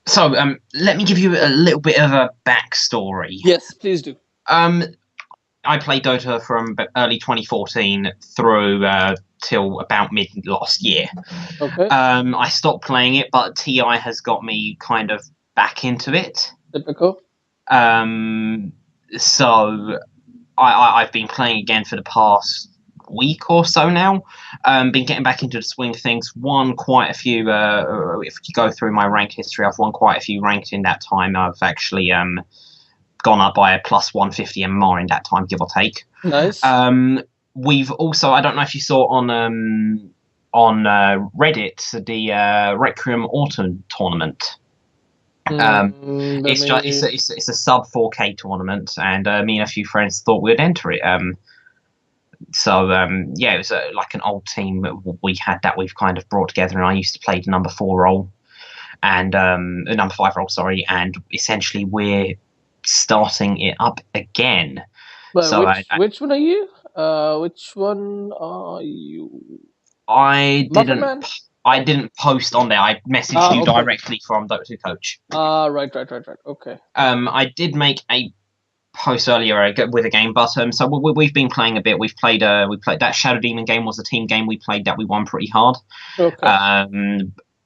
So, let me give you a little bit of a backstory. Yes, please do. Um, I played Dota from early 2014 through till about mid last year. Okay, I stopped playing it, but TI has got me kind of back into it. typical. Um, so I've been playing again for the past week or so now. Been getting back into the swing of things. Won quite a few. If you go through my rank history, I've won quite a few ranks in that time. I've actually gone up by a plus 150 MMR in that time, give or take. Nice. We've also, I don't know if you saw on Reddit, the Requiem Autumn tournament. It's just it's a sub 4K tournament, and me and a few friends thought we'd enter it. Yeah, it was like an old team we had that we've kind of brought together, and I used to play the number 4 role and the number 5 role, sorry, and essentially we're starting it up again. But So which one are you? Which one are you? I Muffin didn't Man? I didn't post on there. I messaged you Okay. directly from Dota 2 Coach. Right. Okay. I did make a post earlier with a game, but so we've been playing a bit. We played that Shadow Demon game was a team game we played that we won pretty hard. Okay.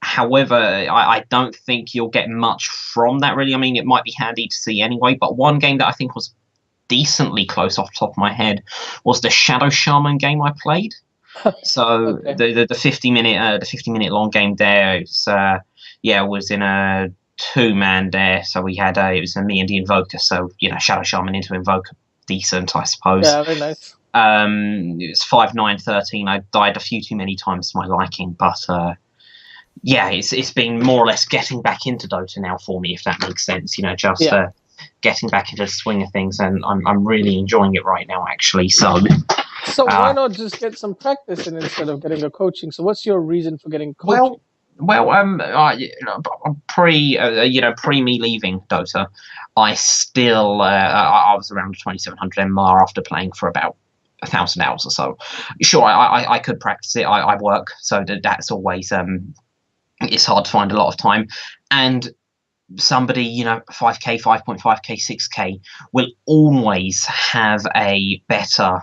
However, I don't think you'll get much from that really. I mean, it might be handy to see anyway. But one game that I think was decently close off the top of my head was the Shadow Shaman game I played. So Okay. the 50-minute long game there. It's was in a 2-man there. So we had it was me and the Invoker. So Shadow Shaman into Invoker, decent I suppose. Yeah, very nice. It was 5-9-13. I died a few too many times to my liking, but it's been more or less getting back into Dota now for me, if that makes sense. Getting back into the swing of things, and I'm really enjoying it right now, actually. So why not just get some practice in instead of getting a coaching? So what's your reason for getting coaching? Pre me leaving Dota, I still I was around 2700 MR after playing for about 1,000 hours or so. Sure, I could practice it. I work, so that's always it's hard to find a lot of time, and somebody 5k, 5.5k, 6k will always have a better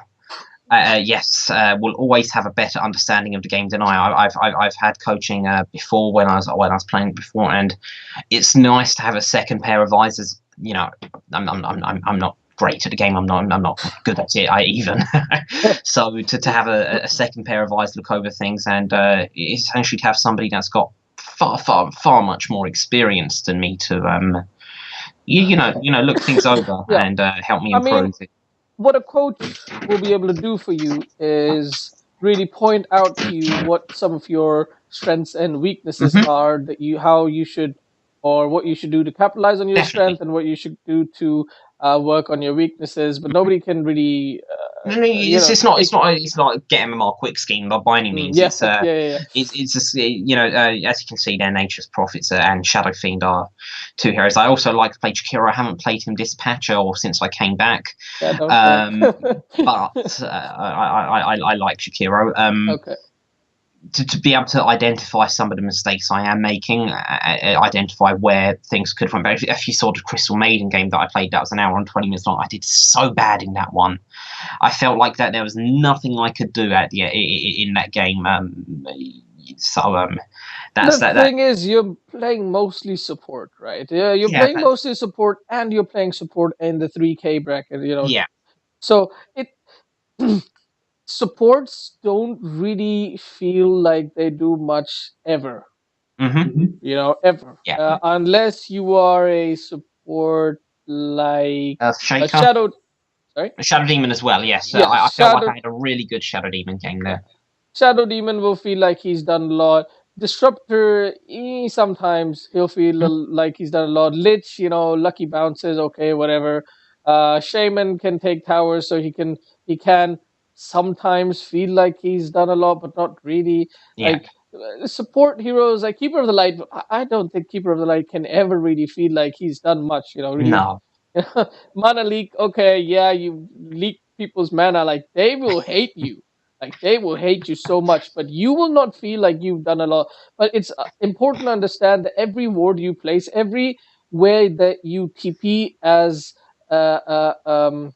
will always have a better understanding of the game than I've had coaching before when I was playing before, and it's nice to have a second pair of eyes. As I'm not great at the game. I'm not good at it. Even so to have a second pair of eyes look over things, and essentially to have somebody that's got far much more experience than me to look things over and help me improve it. What a coach will be able to do for you is really point out to you what some of your strengths and weaknesses are, how you should, or what you should do to capitalize on your strength, and what you should do to work on your weaknesses. But nobody can really. It's not get MMR quick scheme by any means. It's just as you can see, their Nature's Prophets and Shadow Fiend are 2 heroes. I also like to play Chikiro. I haven't played him Dispatcher or since I came back. Yeah, but I like Chikiro. Okay. To be able to identify some of the mistakes I am making, identify where things could have went better. If you saw the Crystal Maiden game that I played, that was an hour and 20 minutes long. I did so bad in that one. I felt like that there was nothing I could do in that game. The thing is, you're playing mostly support, right? Yeah, you're playing mostly support, and you're playing support in the 3K bracket. Yeah. So it. Supports don't really feel like they do much ever. Ever. Yeah. Unless you are a support like a Shadow. Sorry? A Shadow Demon as well, yes. I felt like I had a really good Shadow Demon game there. Shadow Demon will feel like he's done a lot. Disruptor, sometimes he'll feel like he's done a lot. Lich, lucky bounces, okay, whatever. Shaman can take towers, so he can sometimes feel like he's done a lot, but not really. Yeah. Like support heroes, like Keeper of the Light, I don't think Keeper of the Light can ever really feel like he's done much. Really. No. Mana leak, okay, yeah, you leak people's mana, like they will hate you. Like they will hate you so much, but you will not feel like you've done a lot. But it's important to understand that every ward you place, every way that you TP uh, uh, um,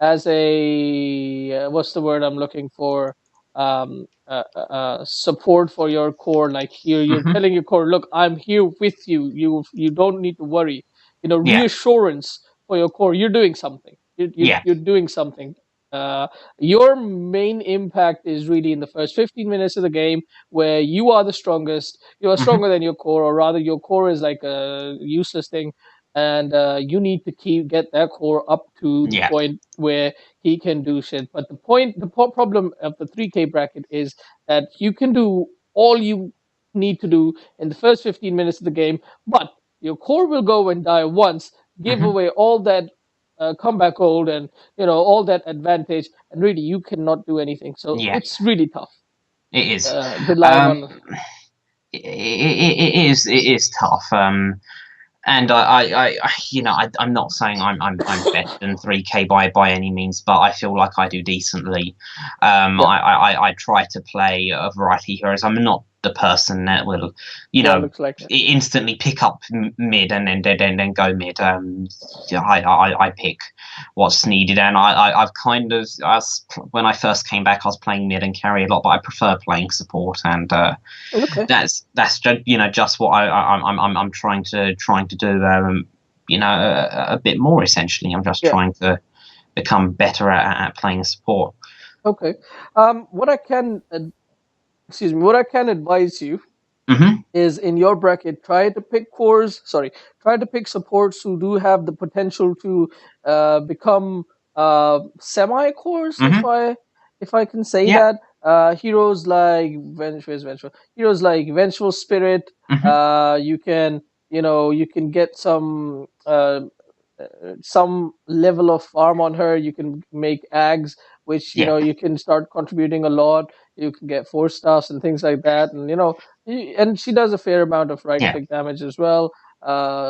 as a what's the word I'm looking for? Support for your core. Like here, you're Hmm. telling your core, look, I'm here with you. You don't need to worry. Yeah, Reassurance for your core. You're doing something. yeah, You're doing something. Your main impact is really in the first 15 minutes of the game where you are the strongest. You are hmm, stronger than your core, or rather, your core is like a useless thing, and you need to get that core up to the yeah, point where he can do shit. But problem of the 3K bracket is that you can do all you need to do in the first 15 minutes of the game, but your core will go and die once, give hmm, away all that comeback gold and all that advantage, and really you cannot do anything. So yeah. it's really tough It is. relying Um, on. it is tough. And I'm not saying I'm better than 3K by any means, but I feel like I do decently. Yeah, I try to play a variety of heroes. I'm not the person that will, yeah, looks like it. instantly pick up mid and then go mid. Yeah, I pick what's needed, and I've kind of when I first came back, I was playing mid and carry a lot, but I prefer playing support, and Okay. that's just what I'm trying to do. A bit more essentially. I'm just Yeah. trying to become better at playing support. Okay. What I can excuse me, what I can advise you Hmm. is in your bracket, try to pick supports who do have the potential to become semi cores, Hmm. if I can say Yeah. that. Heroes like Vengeful, heroes like Vengeful Spirit. Hmm. You can you can get some level of farm on her. You can make ags, which Yeah. you can start contributing a lot. You can get 4 stars and things like that, and and she does a fair amount of right Yeah. click damage as well.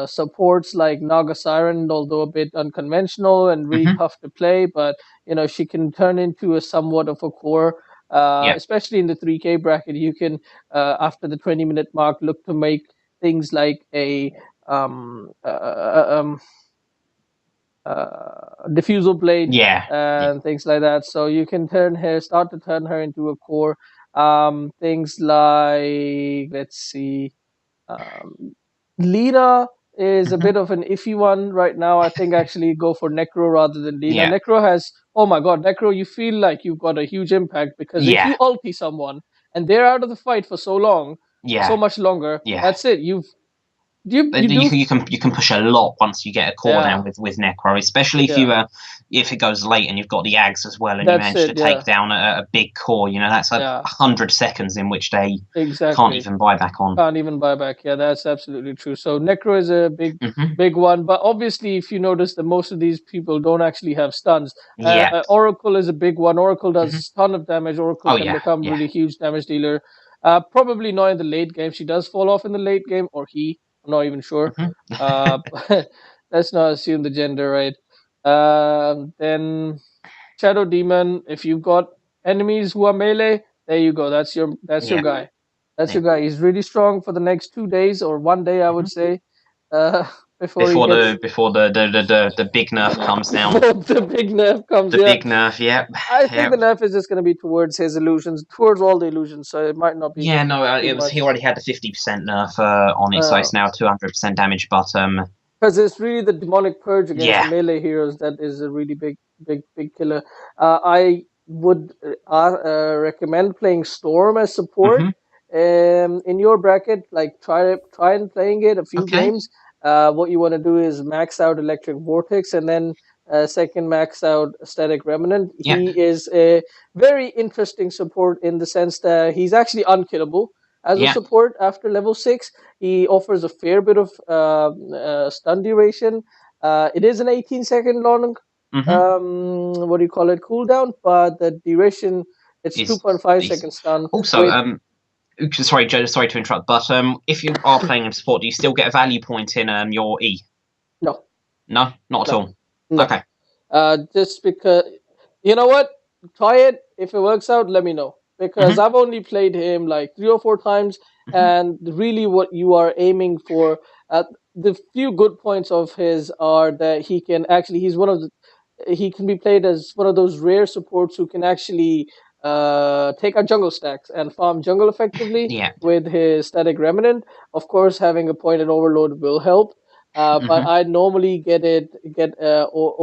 Supports like Naga Siren, although a bit unconventional and really Hmm. tough to play, but she can turn into a somewhat of a core. Yeah. Especially in the 3K bracket, you can after the 20-minute mark look to make things like a um, uh, uh, um, diffusal blade Yeah. Yeah. and things like that. So you can start to turn her into a core. Things like, let's see, um, Lina is a Hmm. bit of an iffy one right now. I think actually go for Necro rather than Lina. Yeah. Necro has, oh my god, Necro, you feel like you've got a huge impact because if Yeah. you ulti someone and they're out of the fight for so long, so Yeah. much longer, Yeah. that's it. You do, You can push a lot once you get a core yeah, down with Necro, especially yeah, if it goes late and you've got the Ags as well, and you that's manage to it, take yeah, down a big core. That's a yeah, 100 seconds in which they can't exactly. even buy back on. Can't even buy back. Yeah, that's absolutely true. So Necro is a Hmm. big one, but obviously, if you notice that most of these people don't actually have stuns. Yeah. Oracle is a big one. Oracle Hmm. does a ton of damage. Oracle Oh can yeah. become Yeah. really huge damage dealer. Probably not in the late game. She does fall off in the late game, or he. I'm not even sure. Hmm. But let's not assume the gender, right? Then Shadow Demon. If you've got enemies who are melee, there you go. That's your Yeah. guy. That's Yeah. your guy. He's really strong for the next 2 days or one day, I would Hmm. say, before he gets Before the big nerf comes down. before the big nerf comes. The Yeah, big nerf. Yep. I think Yep. the nerf is just going to be towards his illusions, towards all the illusions. So it might not be Yeah. No. too It was. He much. already had the 50% nerf on it, so it's now 200% damage. But Because it's really the demonic purge against the yeah. melee heroes that is a really big killer. I would recommend playing Storm as support Hmm. in your bracket. Like try and playing it a few Okay. games. What you want to do is max out Electric Vortex and then second max out Static Remnant. Yeah. He is a very interesting support in the sense that he's actually unkillable as a Yeah. support after level 6. He offers a fair bit of stun duration. It is an 18-second long, Hmm. what do you call it, cooldown, but the duration, it's Is 2.5 decent. second stun Also, with, sorry, Joe, sorry to interrupt, but if you are playing in support, do you still get a value point in your E? no, No, not at no, all. no. Okay. Just because, you know what? Try it. if it works out, let me know, because Hmm. I've only played him like 3 or 4 times, Hmm. and really what you are aiming for. The few good points of his are that he can actually he's one of the he can be played as one of those rare supports who can actually take out jungle stacks and farm jungle effectively Yeah. with his static remnant. Of course, having a point in overload will help, but Hmm. I normally get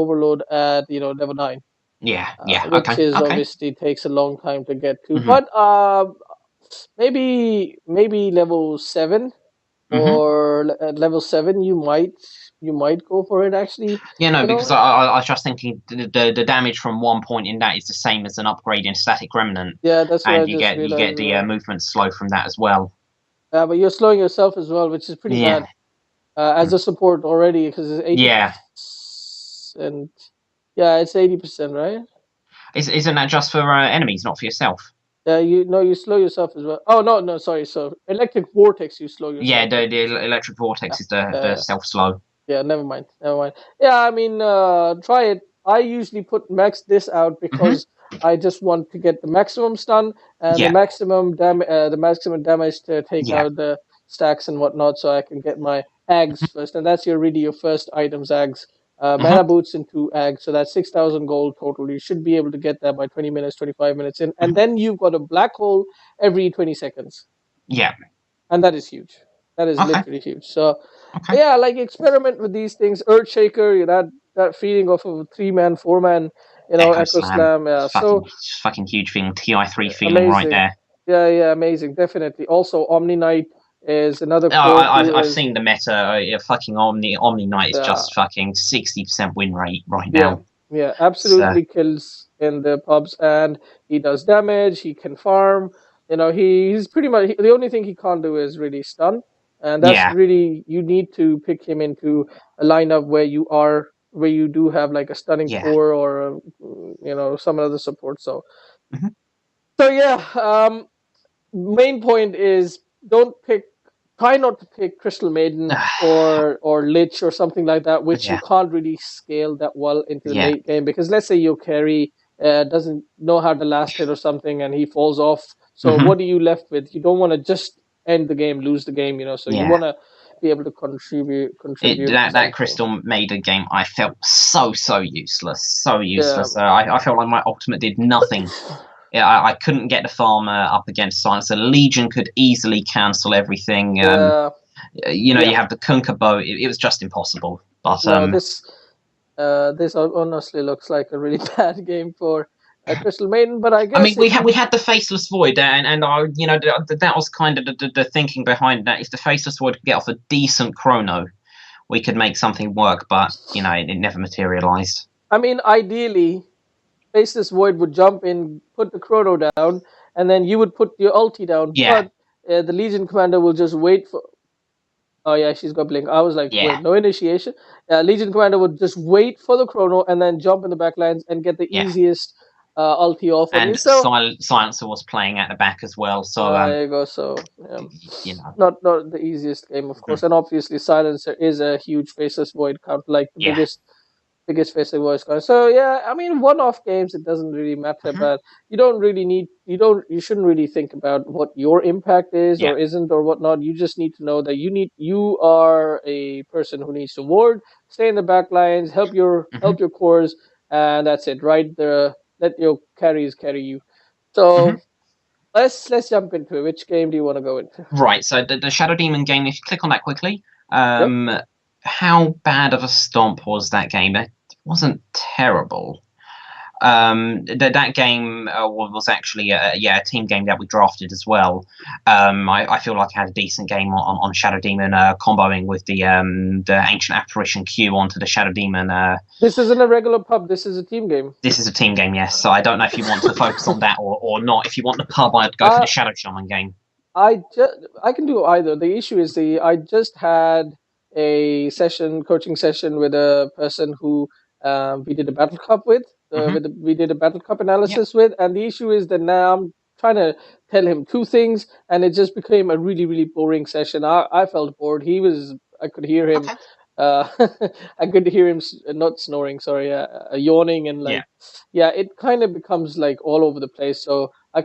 overload at level 9, Yeah. Yeah. which Okay. is Okay. obviously takes a long time to get to. Hmm. But maybe level 7 Hmm. or at level 7 you might go for it actually. Yeah, no, You because know, I was just thinking the damage from one point in that is the same as an upgrade in static remnant, yeah, that's what I and just you realized get as the well. movement slow from that as well. But you're slowing yourself as well, which is pretty Yeah. bad as a support already because it's eighty Yeah. percent. Yeah, it's 80%, right? Isn't that just for enemies, not for yourself? Yeah, you slow yourself as well. Oh no, no, sorry. So electric vortex, you slow Yeah, yourself with. the electric Yeah, vortex is the uh, self slow. yeah. Never mind, never mind. Yeah, I mean, try it. I usually put max this out Hmm. because I just want to get the maximum stun and Yeah. the maximum damage to take Yeah. out the stacks and whatnot, so I can get my eggs first. And that's your first items, eggs. Hmm. Mana boots and 2 eggs, so that's 6,000 gold total. You should be able to get that by 20 minutes, 25 minutes in, and Hmm. then you've got a black hole every 20 seconds, Yeah. and that is huge. That is Okay. literally huge. So Okay. yeah, like experiment with these things. Earthshaker, that feeling of a 3-man, 4-man, Echo Echo slam. Slam. Yeah, Fucking so fucking huge thing. TI3 feeling right amazing. there. Yeah, yeah, amazing. Definitely. Also, Omni Knight is another Oh, core who I've is seen the meta. Yeah, fucking Omni Knight is uh, just fucking 60% win rate right yeah, now. yeah, So absolutely kills in the pubs, and he does damage. He can farm. He's pretty much the only thing he can't do is really stun, and that's yeah, really you need to pick him into a lineup where you do have like a stunning yeah. core or some other support. So Hmm. so yeah, main point is don't pick try not to pick Crystal Maiden or Lich or something like that, which you Yeah, can't really scale that well into the yeah. late game, because let's say your carry doesn't know how to last hit or something and he falls off. So Hmm. what are you left with? You don't want to just end the game, lose the game, so you Yeah. want to be able to contribute That something. Crystal Maiden game, I felt so useless, so Yeah. useless. I felt like my ultimate did nothing. Yeah, I couldn't get the farmer up against Silencer. Legion could easily cancel everything. Yeah. You Yeah. have the Kunka bow. It was just impossible. But No, this honestly looks like a really bad game for Crystal Maiden, but I I mean, guess if we you had the Faceless Void, and I, that was kind of the thinking behind that. If the Faceless Void could get off a decent chrono, we could make something work. But it never materialized. I mean, ideally, Faceless Void would jump in, put the chrono down, and then you would put your ulti down. Yeah, But the Legion commander will just wait for. Oh yeah, she's got blink. I was like, yeah, wait, no initiation. Legion commander would just wait for the chrono and then jump in the back lines and get the yeah. easiest ulti off on you. And So Silencer was playing at the back as well. So there you go. So you know, not the easiest game, of mhm. course, and obviously Silencer is a huge Faceless Void count, like the Yeah. biggest facing voice going. So yeah, I mean, one-off games it doesn't really matter, Hmm. but you shouldn't really think about what your impact is Yeah. or isn't or whatnot. You just need to know that you are a person who needs to ward, stay in the back lines, Hmm. help your cores, and that's it. Right, let your carries carry you. So Hmm. let's jump into it. Which game do you want to go into? Right. So the Shadow Demon game. If you click on that quickly, Yep. how bad of a stomp was that game? It wasn't terrible. That game was actually a team game that we drafted as well. I feel like I had a decent game on Shadow Demon, comboing with the Ancient Apparition Q onto the Shadow Demon. This isn't a regular pub. This is a team game. This is a team game, yes. So I don't know if you want to focus on that or not. If you want the pub, I'd go for the Uh, Shadow Shaman game. I can do either. The issue is I just had a coaching session with a person who we did a battle cup with. Hmm. We did a battle cup Yep. analysis with, and the issue is that now I'm trying to tell him two things, and it just became a really boring session. I felt bored. I could hear him Okay. I could hear him not snoring, sorry, yawning and Yeah. like, yeah, it kind of becomes like all over the place. So I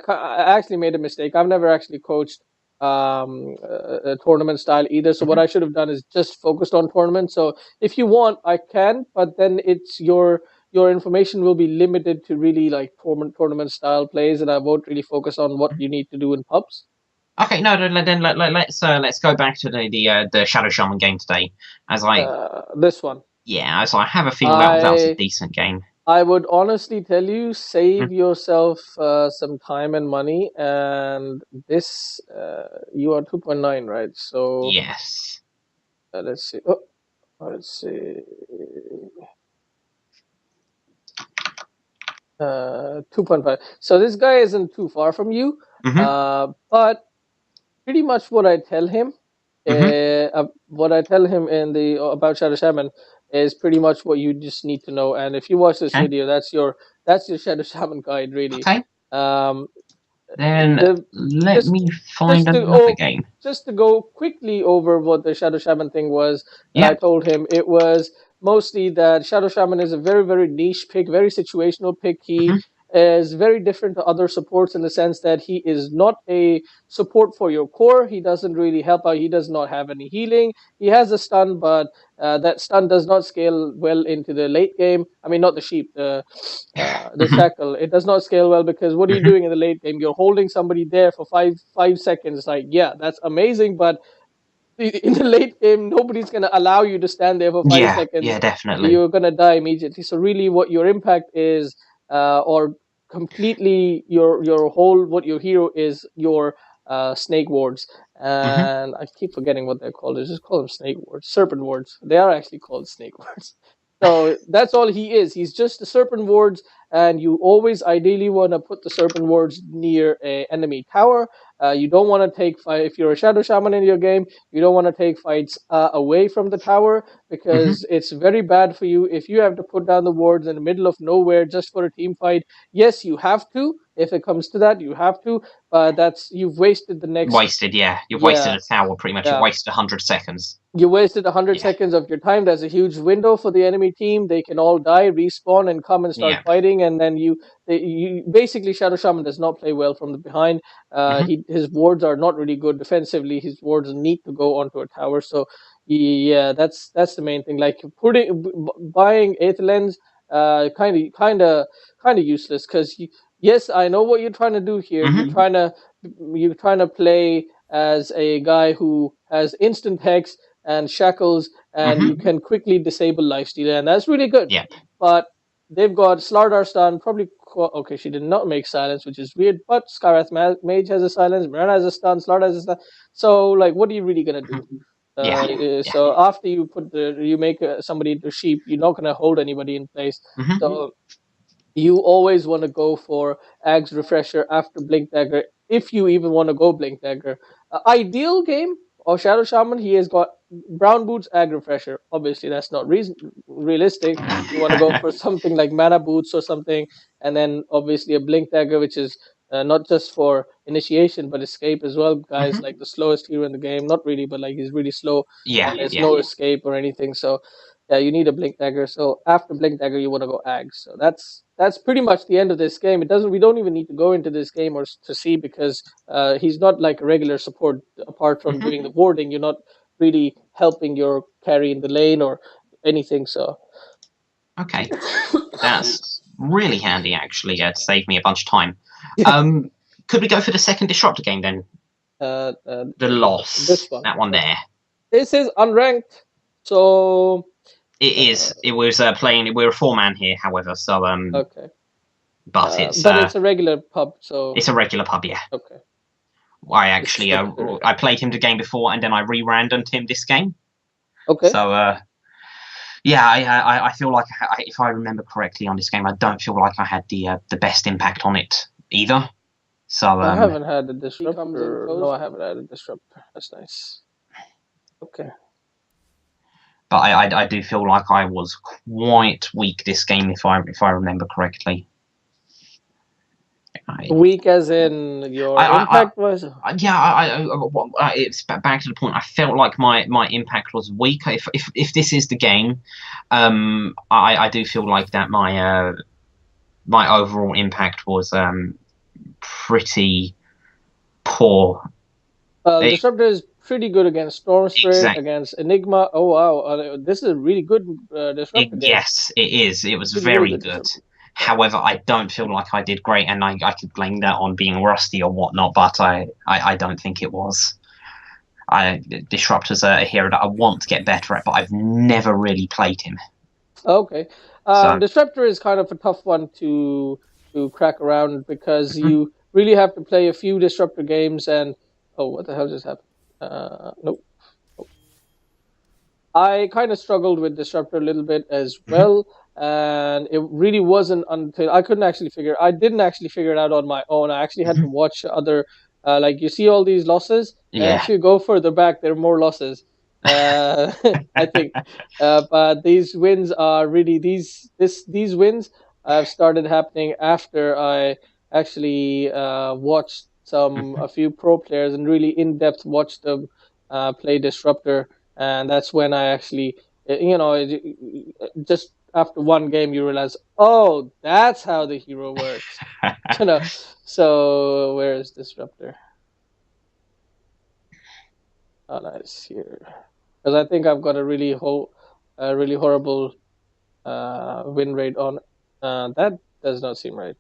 actually made a mistake. I've never actually coached a tournament style either. So what Hmm. I should have done is just focused on tournament. So if you want, I can, but then it's your information will be limited to really like tournament style plays, and I won't really focus on what you need to do in pubs. Okay, no, then let's go back to the Shadow Shaman game today, as I This one. as I have a feeling that was a I decent game. I would honestly tell you, Mm, save yourself some time and money. And this, you are 2.9, right? So yes. let's see. Oh, let's see. 2.5. So this guy isn't too far from you. Hmm. But pretty much Hmm. what I tell him in the about Shadow Shaman is pretty much what you just need to know. And if you watch this Okay. video, that's your Shadow Shaman guide, really. Okay. Um, Then the let just me find just to another game. just to go quickly over what the Shadow Shaman thing was that I Yep. told him, it was mostly that Shadow Shaman is a very, very niche pick, very situational pick. He Hmm. is very different to other supports in the sense that he is not a support for your core. He doesn't really help out. He does not have any healing. He has a stun, but that stun does not scale well into the late game. I mean, not the sheep, the Hmm. shackle. It does not scale well because what are you Hmm. doing in the late game? You're holding somebody there for five seconds. Like, yeah, that's amazing, but in the late game, nobody's gonna allow you to stand there for five Yeah. seconds. Yeah. Definitely. You're gonna die immediately. So really, what your impact is, or completely your whole what your hero is your snake wards. Hmm. And I keep forgetting what they're called. I just call them snake wards, serpent wards. They are actually called snake wards. So that's all he is. He's just the serpent wards, and you always ideally want to put the serpent wards near a enemy tower. You don't want to take fight if you're a shadow shaman in your game. You don't want to take fights away from the tower Hmm. because it's very bad for you if you have to put down the wards in the middle of nowhere just for a team fight. Yes, you have to. If it comes to that, you have to. But that's you've wasted the next. Wasted. Yeah. You've wasted Yeah, a tower pretty much. You've yeah. wasted 100 seconds. You wasted 100 Yeah. seconds of your time. That's a huge window for the enemy team. They can all die, respawn, and come and start Yeah. fighting. And then you basically Shadow Shaman does not play well from the behind. Hmm. His wards are not really good defensively. His wards need to go onto a tower. So yeah, that's the main thing. Like buying Aethelens, kind of useless because yes, I know what you're trying to do here. Hmm. You're trying to play as a guy who has instant hex and shackles, and you Hmm. can quickly disable lifesteal, and that's really good. Yep. But they've got Slardar stun, probably. Okay, she did not make silence, which is weird. But Skywrath Mage has a silence, Mirana has a stun, Slardar has a stun. So, like, what are you really gonna do? Yeah. Yeah. So after you make somebody into sheep, you're not gonna hold anybody in place. Hmm. So you always want to go for Ag's Refresher after Blink Dagger, if you even want to go Blink Dagger. Ideal game of Shadow Shaman, he has got Brown Boots, Ag Refresher. Obviously, that's not realistic. You want to go for something like Mana Boots or something, and then obviously a Blink Dagger, which is not just for initiation but escape as well. Guys, Hmm. like the slowest hero in the game, not really, but like he's really slow Yeah. and there's Yeah. no escape or anything. So yeah, you need a blink dagger. So after blink dagger, you want to go ag. So that's pretty much the end of this game. It doesn't. We don't even need to go into this game or to see because he's not like a regular support. Apart from Hmm. doing the warding, you're not really helping your carry in the lane or anything. So Okay. That's really handy, actually, to save me a bunch of time. yeah, Um, could we go for the second Disruptor game then? uh, uh, The this loss, one. that one there. This is unranked. So It is. It was playing. We're a four-man here, however. So okay, but it's but it's a regular pub. So it's a regular pub. Yeah. okay, I actually disruptor. I played him the game before, and then I re-randomed him this game. Okay. So yeah, I feel like if I remember correctly on this game, I don't feel like I had the best impact on it either. So I haven't had a disruptor. No, I haven't had a disruptor. That's nice. Okay. but I do feel like I was quite weak this game if I remember correctly. Weak as in your I impact was? yeah, it's back to the point. I felt like my impact was weak. If this is the game, I do feel like that my overall impact was pretty poor. Disruptor is pretty good against Storm Spirit, Exact. against Enigma. Oh wow, this is a really good Disruptor game. Yes, it is. It was Really very good good. Disruptor. However, I don't feel like I did great, and I could blame that on being rusty or whatnot, but I don't think it was. Disruptor's a hero that I want to get better at, but I've never really played him. Okay, So Disruptor is kind of a tough one to crack around because mhm. you really have to play a few Disruptor games. And oh, what the hell just happened? Nope. I kind of struggled with Disruptor a little bit as Mhm. well, and it really wasn't until I couldn't actually figure. I didn't actually figure it out on my own. I actually had to Mhm. watch other. Like you see all these losses, and Yeah. if you go further back, there are more losses. Uh, I think, but these wins are really these wins have started happening after I actually watched a Mhm. few pro players and really in depth watched them play Disruptor, and that's when I actually, just after one game, you realize, oh, that's how the hero works. you know. So where is Disruptor? Oh, nice here, because I think I've got a really horrible win rate on. That does not seem right.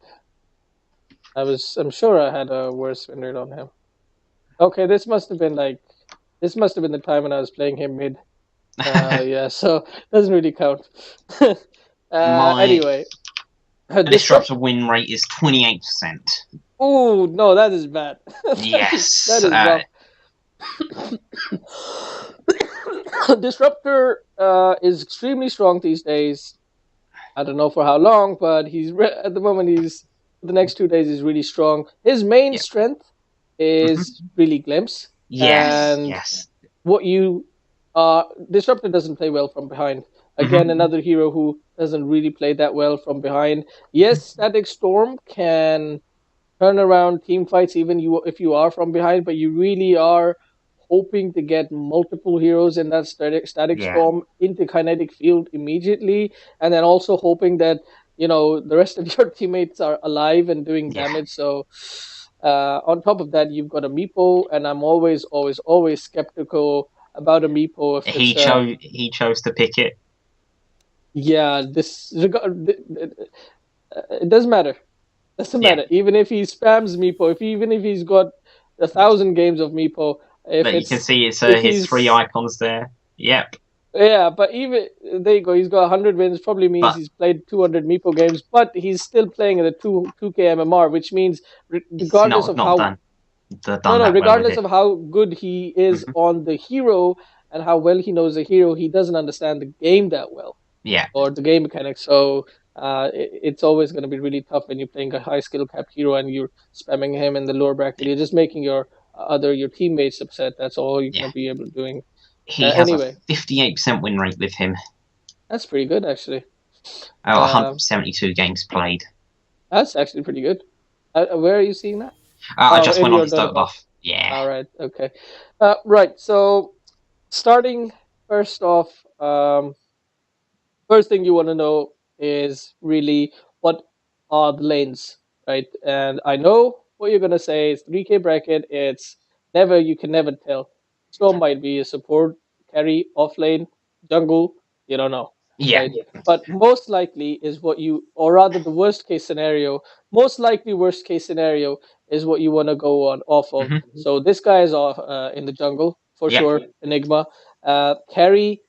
I'm sure I had a worse win rate on him. Okay, this must have been the time when I was playing him mid. Yeah, so doesn't really count. My Anyway, disrupt. Disruptor win rate is 28%. Oh no, that is bad. That Yes. is rough. Disruptor is extremely strong these days. I don't know for how long, but at the moment he's the next 2 days is really strong. His main Yep. strength Mhm. is really glimpse, Yes. and Yes. what you Disruptor doesn't play well from behind. Again, Mhm. another hero who doesn't really play that well from behind. Yes, Static Storm can turn around team fights even if you are from behind, but you really are hoping to get multiple heroes in that static Yeah. storm into kinetic field immediately, and then also hoping that the rest of your teammates are alive and doing Yeah. damage. So on top of that, you've got a Meepo, and I'm always, always, always skeptical about a Meepo if it's He chose to pick it. yeah, it doesn't matter. Doesn't Yeah. matter. Even if he spams Meepo, even if he's got 1,000 games of Meepo, But you can see it's if his three he's icons there. Yep. yeah, but even there you go. He's got 100 wins. Probably means But he's played 200 Meepo games, but he's still playing at the 2K MMR, which means it's regardless not of not how done that well with regardless it. of how good he is Mhm. on the hero and how well he knows the hero, he doesn't understand the game that well Yeah. or the game mechanics. So it's always going to be really tough when you're playing a high skill capped hero and you're spamming him in the lower bracket. Yeah. You're just making your teammates upset. That's all you're going Yeah. to be able to doing. He has a Anyway, 58% win rate with him. that's pretty good actually. 172 games played. That's actually pretty good. Where are you seeing that? I Oh, just in went on your his Dota Dota buff. buff. Yeah. All right. Okay. Right. So starting first off, first thing you want to know is really what are the lanes, right? And I know what you're gonna say. It's 3K bracket. It's never. You can never tell. Storm might be a support carry off lane, jungle. You don't know, Yeah. right? But most likely is what you, or rather, the worst case scenario. Most likely, worst case scenario is what you want to go on off of. Hmm. So this guy is off in the jungle for Yep. sure. Enigma, carry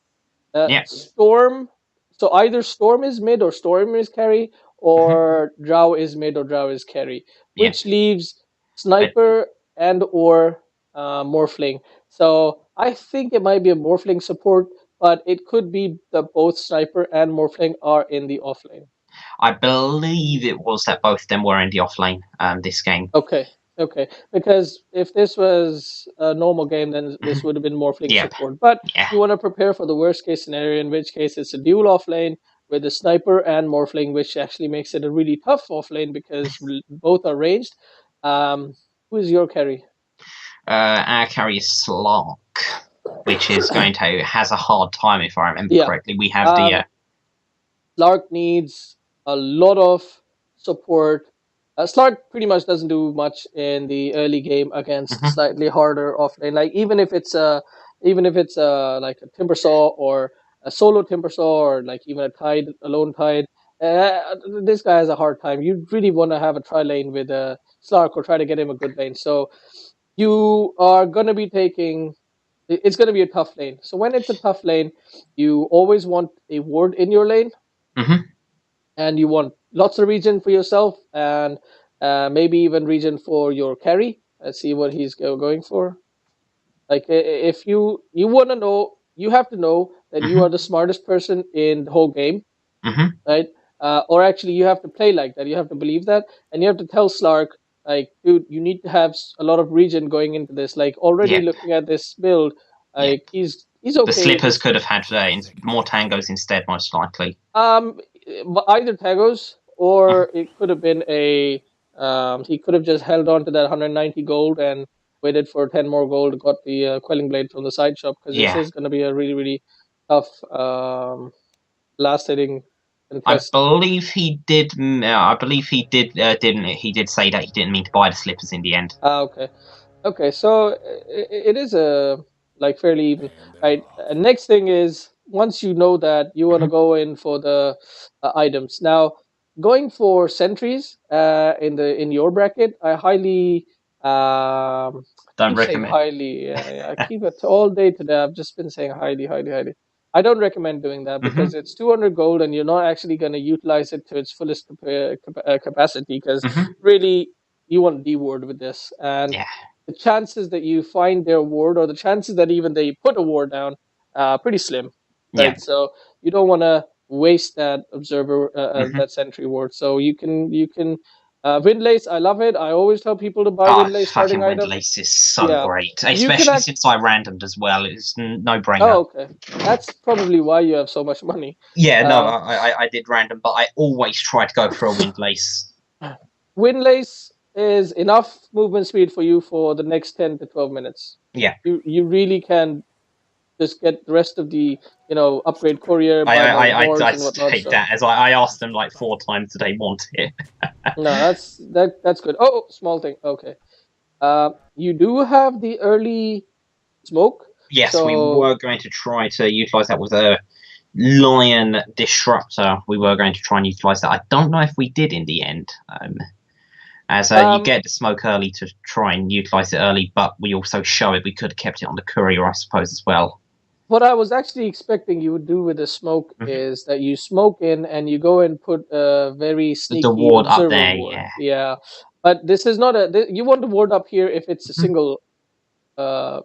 Yep. Storm. So either Storm is mid or Storm is carry, Hmm. or Drow is mid or Drow is carry, Yeah. which leaves But Sniper and or Morphling. So I think it might be a Morphling support, but it could be that both Sniper and Morphling are in the offlane. I believe it was that both of them were in the offlane this game. Okay, okay. Because if this was a normal game, then Hmm. this would have been Morphling Yep. support. But Yeah. you want to prepare for the worst case scenario, in which case it's a dual offlane with the sniper and morphling, which actually makes it a really tough offlane because both are ranged. Who is your carry? Our carry is Slark, which is has a hard time if I remember Yeah. correctly. We have the Slark needs a lot of support. Slark pretty much doesn't do much in the early game against slightly harder offlane. Like even if it's like a Timbersaw or a solo Timbersaw or like even a lone tide, this guy has a hard time. You really want to have a tri lane with a Slark or try to get him a good lane. So you are gonna be taking. It's gonna be a tough lane. So when it's a tough lane, you always want a ward in your lane and you want lots of regen for yourself and maybe even regen for your carry. Let's see what he's going for. Like if you want to know, you have to know that you are the smartest person in the whole game, right? Or actually, you have to play like that. You have to believe that, and you have to tell Slark, like, dude, you need to have a lot of regen going into this. Like already looking at this build, like he's okay. The slippers could have had more tangos instead, most likely. Either tangos or it could have been a. He could have just held on to that 190 gold and waited for 10 more gold, got the quelling blade from the side shop because this is going to be a really really tough last hitting contest. I believe he did. I believe he did. Didn't he? Did say that he didn't mean to buy the slippers in the end. Okay. So it is a like fairly even. Right. Next thing is once you know that you want to go in for the items. Now going for sentries in your bracket, I highly don't recommend. Highly. Yeah, I keep it all day today. I've just been saying highly, highly, highly. I don't recommend doing that because it's 200 gold and you're not actually going to utilize it to its fullest capacity because really you want D ward with this and the chances that you find their ward or the chances that even they put a ward down pretty slim, right? So you don't want to waste that observer that sentry ward. So you can Windlace, I love it. I always tell people to buy Windlace starting item. Windlace is so great, especially since I randomed as well. It's no brainer. Oh, okay. That's probably why you have so much money. Yeah, no, I did random, but I always try to go for a Windlace. Windlace is enough movement speed for you for the next 10 to 12 minutes. Yeah. You really can just get the rest of the, upgrade courier. I take that as I asked them like 4 times do they want it. No, that's good. Oh, small thing. Okay. You do have the early smoke. Yes, we were going to try to utilize that with a Lion Disruptor. We were going to try and utilize that. I don't know if we did in the end. You get the smoke early to try and utilize it early, but we also show it. We could have kept it on the courier, I suppose, as well. What I was actually expecting you would do with the smoke is that you smoke in and you go and put a very sneaky ward up there, ward. Yeah. But this is not you want the ward up here if it's a single solo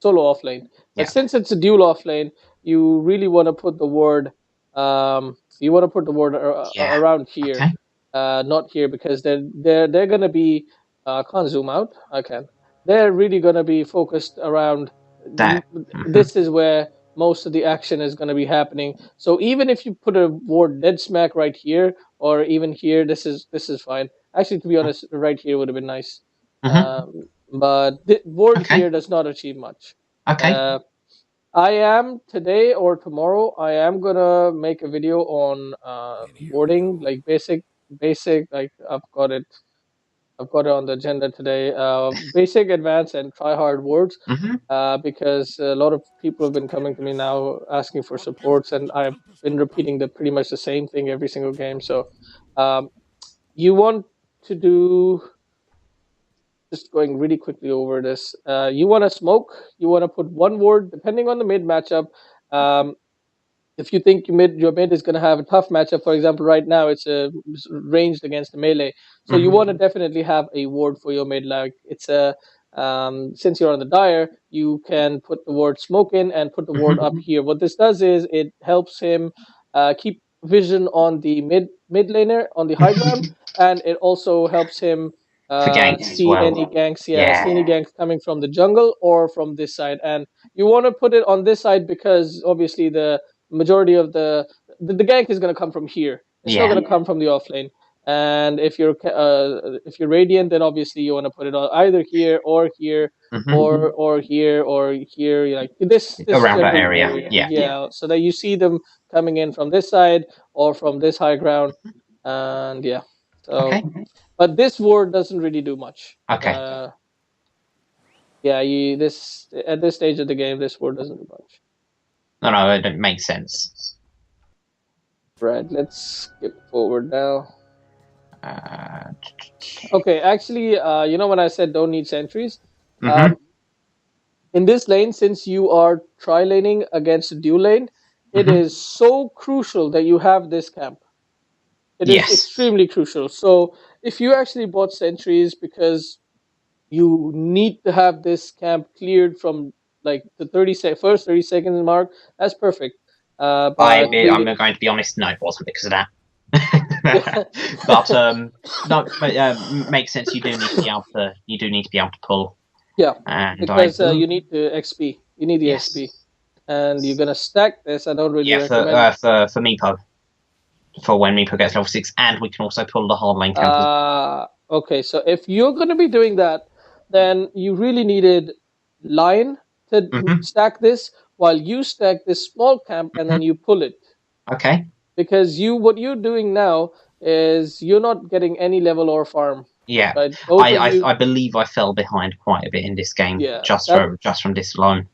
offlane. But since it's a dual offlane, you really want to put the ward around here. Okay. Not here because they're gonna be I can't zoom out. I can. They're really gonna be focused around that. This is where most of the action is going to be happening. So even if you put a ward dead smack right here or even here, this is fine. Actually, to be honest, right here would have been nice. But the ward here does not achieve much. Okay. I am today or tomorrow. I am gonna make a video on warding, like basic. Like I've got it on the agenda today. Basic, advanced, and try hard wards. Because a lot of people have been coming to me now asking for supports, and I've been repeating pretty much the same thing every single game. So, you want to do. Just going really quickly over this. You want to smoke. You want to put one ward, depending on the mid matchup. If you think your mid is going to have a tough matchup, for example, right now it's ranged against the melee, so you want to definitely have a ward for your mid. Like it's a since you're on the dire, you can put the ward smoke in and put the ward up here. What this does is it helps him keep vision on the mid laner on the high ground, and it also helps him see any ganks. See any ganks coming from the jungle or from this side, and you want to put it on this side because obviously the majority of the the gank is going to come from here. It's not Yeah. going to come from the offlane. And if you're Radiant, then obviously you want to put it on either here or here Hmm. or here or here, like this Around that general area. Yeah. so that you see them coming in from this side or from this high ground, and yeah. So, Okay. but this ward doesn't really do much. Okay. Yeah, you this at this stage of the game, this ward doesn't do much. No, it makes sense. Right, let's skip forward now. Uh, Okay, actually, when I said don't need sentries, mhm. in this lane, since you are tri-laning against a dual lane, it Mhm. is so crucial that you have this camp. It is Yes. extremely crucial. So if you actually bought sentries because you need to have this camp cleared from like the first 30 seconds mark, that's perfect. But I'm really, going to be honest. No, it wasn't because of that. But no, but makes sense. You do need to be able to. You do need to be able to pull. yeah, And because you need the XP. You need the Yes. XP, and you're gonna stack this. I don't really yeah recommend. for Meepo, for when Meepo gets level 6, and we can also pull the hard lane camp. Okay, so if you're going to be doing that, then you really needed line to Mhm. stack this while you stack this small camp and then you pull it. Okay. Because what you're doing now is you're not getting any level or farm. Yeah. Right? Both of you, I believe I fell behind quite a bit in this game. Yeah, Just from this alone.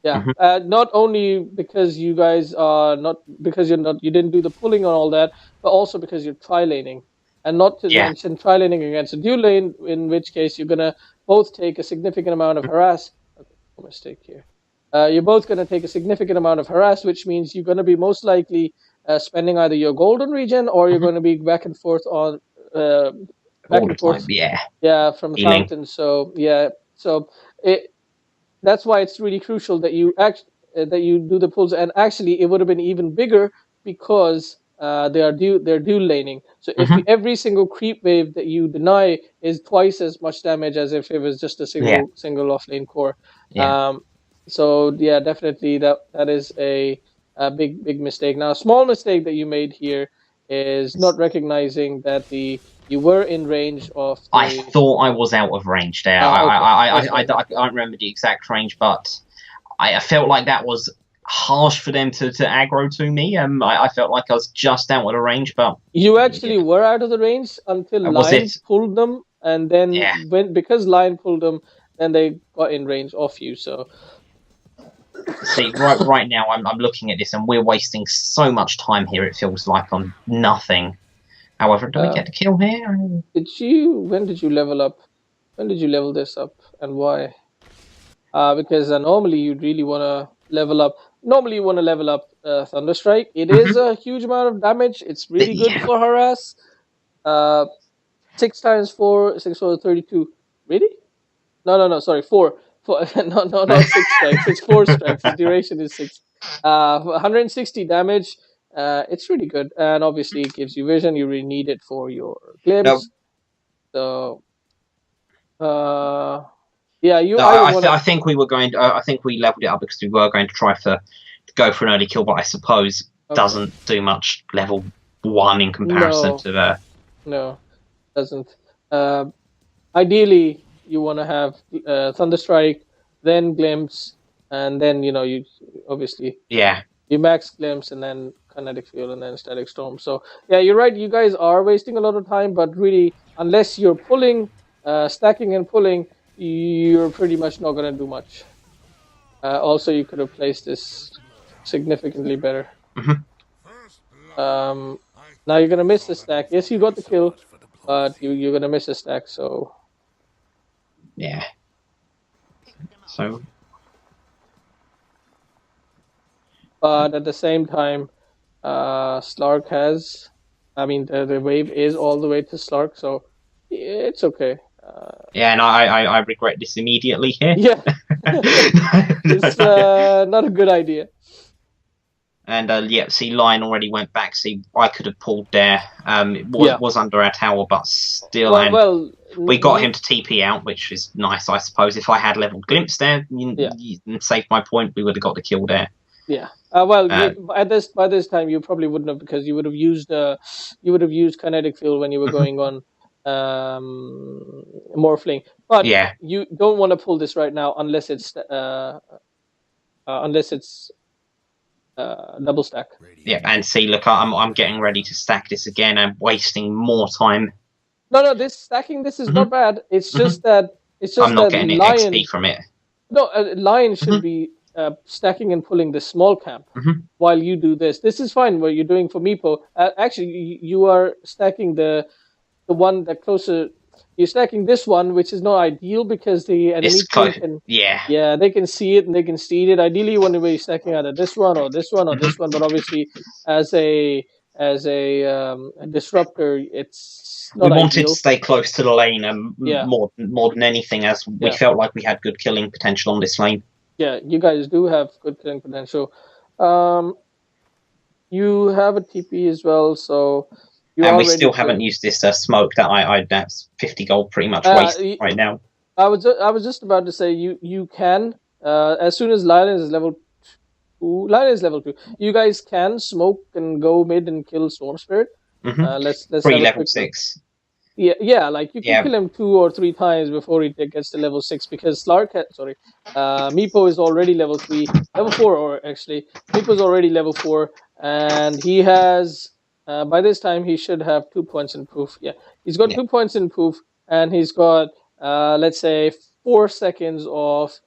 yeah. Mhm. Not only because you guys are not because you didn't do the pulling and all that, but also because you're tri-laning. And not to Yeah. mention tri-laning against a dual lane, in which case you're gonna both take a significant amount of harass. Okay, no mistake here. You're both gonna take a significant amount of harass, which means you're gonna be most likely spending either your golden region or you're Mhm. gonna be back and forth on All the time. Yeah. from the Healing. fountain. So yeah, so that's why it's really crucial that you that you do the pulls. And actually, it would have been even bigger because they're dual laning. So if Mhm. every single creep wave that you deny is twice as much damage as if it was just a single off lane core. Yeah. So yeah, definitely that is a big mistake. Now, a small mistake that you made here is not recognizing that you were in range of the. I thought I was out of range there. I don't remember the exact range, but I felt like that was harsh for them to aggro to me. I felt like I was just out of the range, but you actually were out of the range until Lion pulled them, and then because Lion pulled them, then they got in range of you. So see, right now I'm looking at this, and we're wasting so much time here. It feels like on nothing. However, do we get the kill here? When did you level up? When did you level this up, and why? Because normally you'd really want to level up. Normally you want to level up Thunderstrike. It is a huge amount of damage. It's really good for harass. 6 times 4, 6 for 32. Really? No. Sorry, 4. No, not 6 strikes. It's 4 strikes. The duration is 6. 160 damage. It's really good, and obviously it gives you vision. You really need it for your glimpse. So, yeah, I think we were going. I think we leveled it up because we were going to try to go for an early kill, but I suppose doesn't do much level 1 in comparison to the. No, doesn't. Ideally, you want to have Thunderstrike, then Glimpse, and then you obviously you max Glimpse and then Kinetic Fuel and then Static Storm. So yeah, you're right. You guys are wasting a lot of time, but really, unless you're pulling, stacking and pulling, you're pretty much not going to do much. Also, you could have placed this significantly better. Now you're going to miss the stack. Yes, you got the kill, but you're going to miss a stack. So yeah. So. But at the same time, Slark has. I mean, the wave is all the way to Slark, so it's okay. Yeah, and I regret this immediately here. Yeah, it's not a good idea. And see, Lion already went back. See, I could have pulled there. It was under our tower, but still, we got him to TP out, which is nice, I suppose. If I had leveled Glimpse there and saved my point, we would have got the kill there. Yeah. Well, by this time you probably wouldn't have, because you would have used kinetic field when you were going on morphling. But yeah, you don't want to pull this right now unless it's double stack. yeah. And see, look, I'm getting ready to stack this again. I'm wasting more time. No, this stacking this is not bad. It's just that I'm not getting lion. XP from it. No, a lion should be stacking and pulling the small camp while you do this. This is fine. What you're doing for Meepo. Actually, you are stacking the one that closer. You're stacking this one, which is not ideal because the enemy team can. Yeah, they can see it and they can see it. Ideally, you want to be stacking either this one or this one or this one. But obviously, as a disruptor, it's not we ideal. wanted to stay close to the lane, and more than anything, as we felt like we had good killing potential on this lane. Yeah, you guys do have good killing potential. You have a TP as well, so and we still haven't used this smoke that that's 50 gold pretty much wasted right now. I was just about to say you can as soon as Lion is level 2. Lion is level 2. You guys can smoke and go mid and kill Storm Spirit. Let's free level 6. Yeah, like you can kill him 2 or 3 times before he gets to level 6, because Meepo is already level 3, level 4, or actually Meepo is already level 4, and he has by this time he should have 2 points in proof. Yeah, he's got 2 points in proof, and he's got let's say 4 seconds of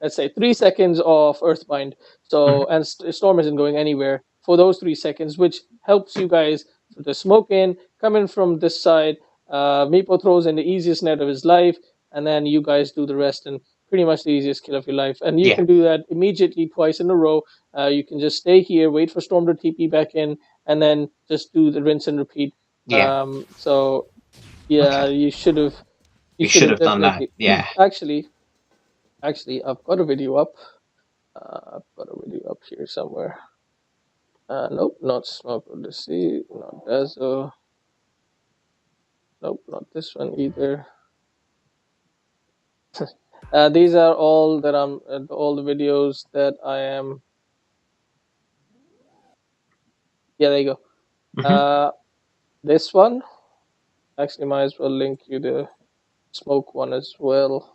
let's say 3 seconds of Earthbind. So and Storm isn't going anywhere for those 3 seconds, which helps you guys to smoke in, come in from this side. Meepo throws in the easiest net of his life, and then you guys do the rest, and pretty much the easiest kill of your life. And you can do that immediately twice in a row. You can just stay here, wait for Storm to TP back in, and then just do the rinse and repeat. So you should have. You should have done that. Yeah. Actually, I've got a video up. I've got a video up here somewhere. Nope, not Smoke Odyssey, not Dazzle. Nope, not this one either. These are all that all the videos that I am. Yeah, there you go. This one, actually, might as well link you the Smoke one as well.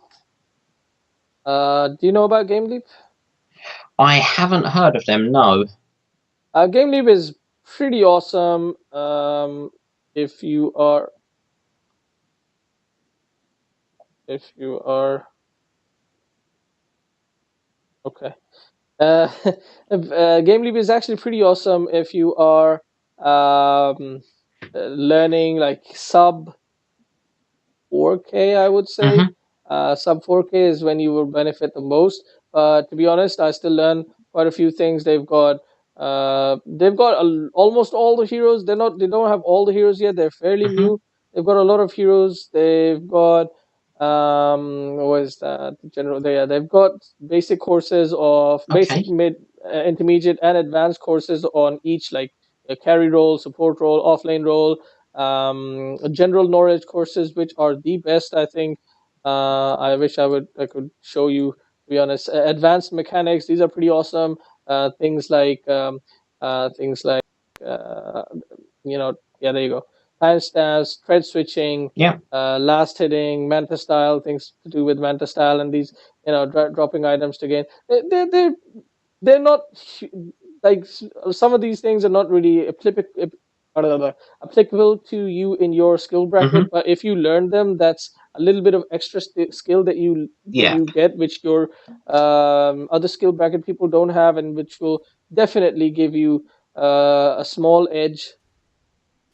Do you know about Game Leap? I haven't heard of them. No. Game Leap is pretty awesome. If you are okay. Game Leap is actually pretty awesome if you are learning like sub 4K, I would say. Sub 4K is when you will benefit the most. To be honest, I still learn quite a few things. They've got almost all the heroes. They don't have all the heroes yet. They're fairly new. They've got a lot of heroes. They've got what is that? They've got basic courses of basic, mid, intermediate, and advanced courses on each, like a carry role, support role, offlane role, general knowledge courses, which are the best, I think. I wish I could show you, to be honest. Advanced mechanics, these are pretty awesome. Things like there you go. Timestamps, thread switching, last hitting, manta style, things to do with manta style, and these, dropping items to gain. They're not like, some of these things are not really applicable to you in your skill bracket, but if you learn them, that's a little bit of extra skill that you get, which your other skill bracket people don't have, and which will definitely give you a small edge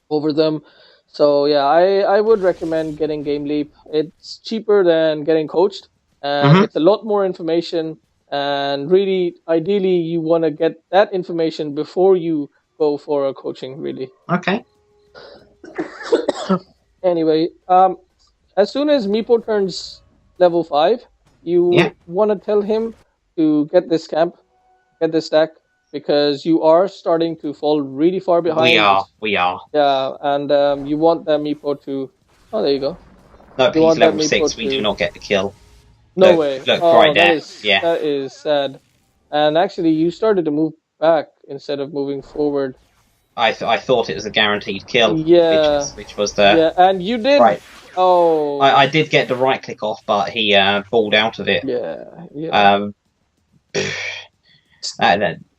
over them. So yeah, I would recommend getting Game Leap. It's cheaper than getting coached, and it's a lot more information. And really, ideally, you want to get that information before you go for a coaching. Really. Okay. Anyway, as soon as Meepo turns level 5, you want to tell him to get this camp, get this stack, because you are starting to fall really far behind. We are. Yeah, and you want that Meepo to. Oh, there you go. No, he's level 6. We do not get the kill. No way. Look right there. That is sad. and actually you started to move back instead of moving forward. I thought it was a guaranteed kill, Yeah, which was the yeah, and you did. right. Oh, I did get the right click off, but he balled out of it. yeah, yeah. Um, we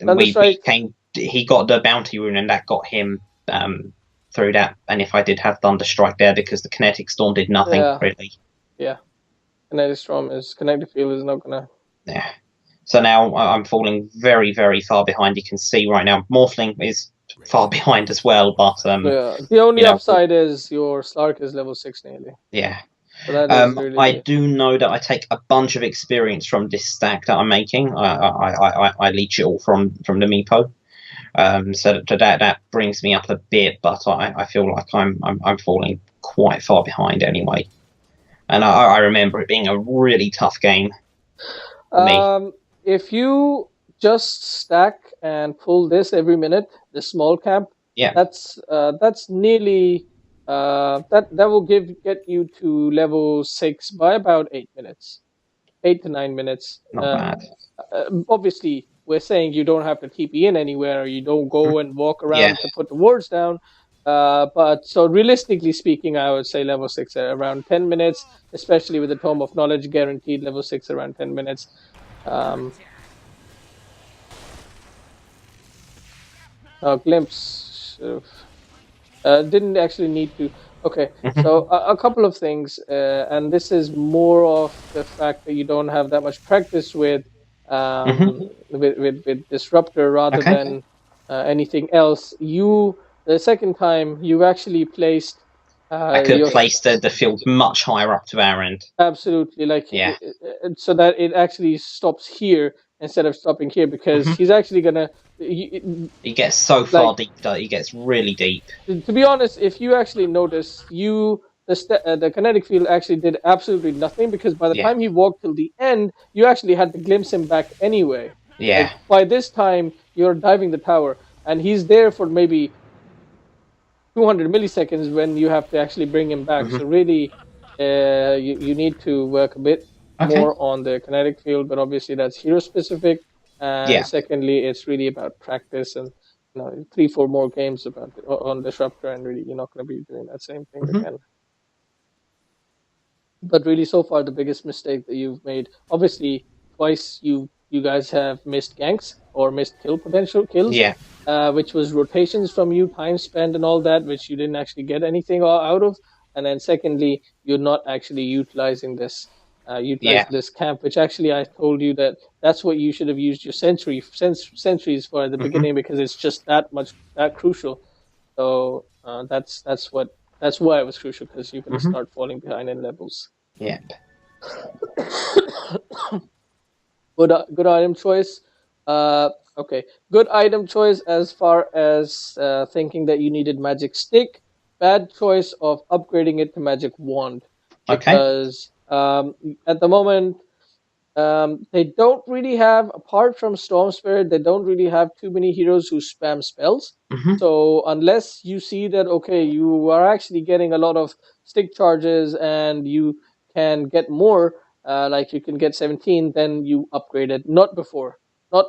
Thunderstrike. came. He got the bounty rune, and that got him through that. And if I did have Thunderstrike there, because the kinetic storm did nothing Yeah, really. yeah. Kinetic storm is kinetic field is not gonna. Yeah. So now I'm falling very, very far behind. You can see right now, Morphling is far behind as well. But Yeah, the only upside is your Slark is level 6 nearly. Yeah. So that is really. I do know that I take a bunch of experience from this stack that I'm making. I leech it all from the Meepo. So that brings me up a bit, but I feel like I'm falling quite far behind anyway. And I remember it being a really tough game for me. If you just stack and pull this every minute, the small camp, Yeah, that's nearly that will get you to level 6 by about 8 minutes, 8 to 9 minutes. not bad. Obviously, we're saying you don't have to TP in anywhere, or you don't go and walk around to put the wards down. But so realistically speaking, I would say level 6 at around 10 minutes, especially with the Tome of Knowledge guaranteed level 6 around 10 minutes. Glimpse didn't actually need to. Okay, so a couple of things, and this is more of the fact that you don't have that much practice with with Disruptor rather than anything else. The second time you've actually placed. I could have placed the field much higher up to our end. Absolutely, so that it actually stops here instead of stopping here, because he's actually gonna. He gets so far deep though. He gets really deep. To be honest, if you actually notice, the kinetic field actually did absolutely nothing, because by the time he walked till the end, you actually had to glimpse him back anyway. Yeah. By this time, you're diving the tower, and he's there for maybe 200 milliseconds when you have to actually bring him back. So really, you need to work a bit more on the kinetic field, but obviously that's hero specific. And secondly, it's really about practice, and 3-4 more games on Disruptor, and really you're not going to be doing that same thing again. But really, so far the biggest mistake that you've made, obviously twice you guys have missed ganks or missed potential kills, which was rotations from you, time spent and all that, which you didn't actually get anything out of. And then secondly, you're not actually utilizing this camp, which actually I told you that's what you should have used your sentries for at the beginning, because it's just that crucial. So that's why it was crucial, because you can start falling behind in levels. Yeah. Good item choice. Okay, good item choice as far as thinking that you needed magic stick. Bad choice of upgrading it to magic wand, because at the moment they don't really have, apart from Storm Spirit, they don't really have too many heroes who spam spells. So unless you see that you are actually getting a lot of stick charges and you can get more, like you can get 17, then you upgrade it. Not before. Not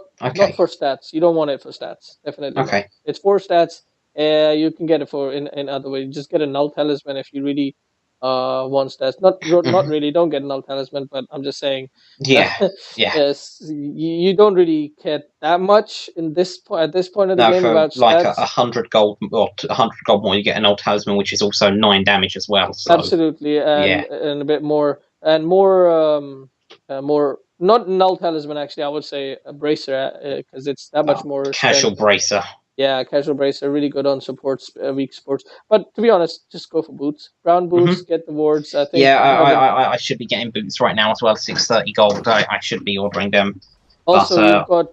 for stats. You don't want it for stats. Definitely not. It's for stats. You can get it for in other ways. Just get a null talisman if you really want stats. Not really. Don't get a null talisman, but I'm just saying. Yes, you don't really care that much at this point of the game about like stats. 100 gold or 100 gold more, you get a null talisman, which is also 9 damage as well. So. Absolutely, and a bit more and more not null talisman, actually. I would say a bracer, because it's that much more casual strength. Bracer. Yeah, casual bracer, really good on supports, weak supports. But to be honest, just go for boots. Brown boots, get the wards. I think. Yeah, I should be getting boots right now as well. 630 gold. I should be ordering them. Also, you've got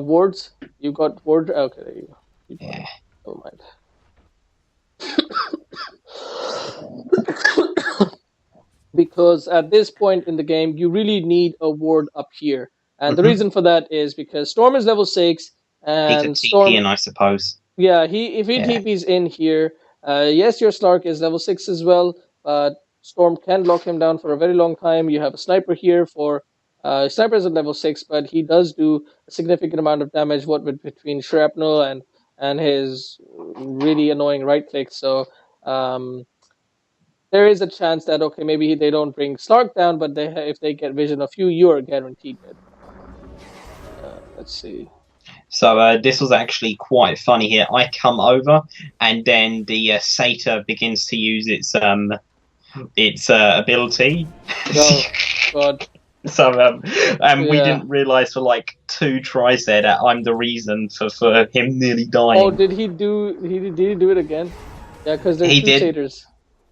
wards. You've got ward. Okay, there you go. Yeah. Never mind. Because at this point in the game, you really need a ward up here, and the reason for that is because Storm is level 6. And he could TP in, I suppose. Yeah, if he TP's in here, yes, your Slark is level 6 as well, but Storm can lock him down for a very long time. You have a sniper here for Sniper is at level 6, but he does do a significant amount of damage. What with between shrapnel and his really annoying right click. So um, there is a chance that okay, maybe they don't bring Slark down, but if they get vision of you, you are guaranteed dead. Let's see. So this was actually quite funny here. I come over, and then the satyr begins to use its ability. Oh God. So we Yeah. didn't realize for like 2 tries there that I'm the reason for him nearly dying. Oh, did he do it again? Yeah, because there's He two did. satyrs.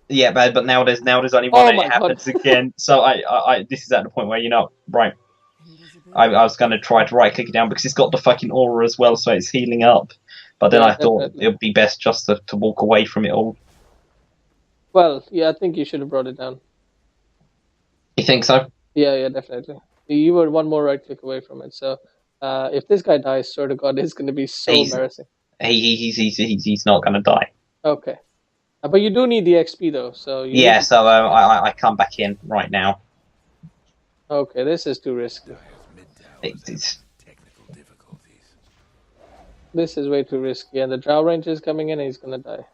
Yeah, but now there's only one, Oh and my it God. happens again. So I this is at the point where right. I was going to try to right click it down because it's got the fucking aura as well, so it's healing up. But then Yeah, I thought definitely. it would be best just to walk away from it all. Well, yeah, I think you should have brought it down. You think so? Yeah, definitely. You were one more right click away from it. So if this guy dies, swear to God, it's going to be so He's embarrassing. he's not going to die. Okay. But you do need the XP though, so you Yeah, need to... so I come back in right now. Okay, this is too risky. It's This is way too risky, and the Drow Range is coming in, and he's gonna die.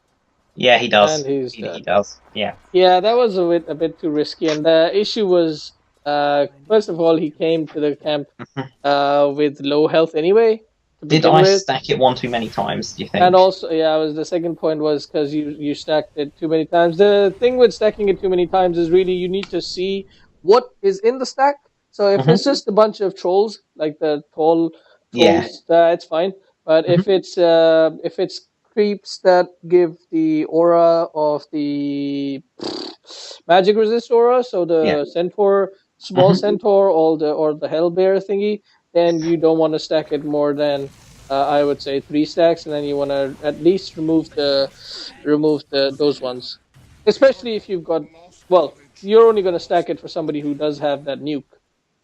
yeah, he does. And he's He dead. does. Yeah. Yeah, that was a bit too risky, and the issue was, first of all, he came to the camp with low health anyway. To Did begin I with. stack it one too many times, do you think? And also, yeah, was the second point was because you stacked it too many times. The thing with stacking it too many times is really you need to see what is in the stack. So if it's just a bunch of trolls, like the tall trolls, it's fine. But if it's creeps that give the aura of the magic resist aura, so the centaur, small centaur, or the hell bear thingy, then you don't want to stack it more than I would say 3 stacks, and then you want to at least remove those ones, especially if you've got, well, you're only going to stack it for somebody who does have that nuke,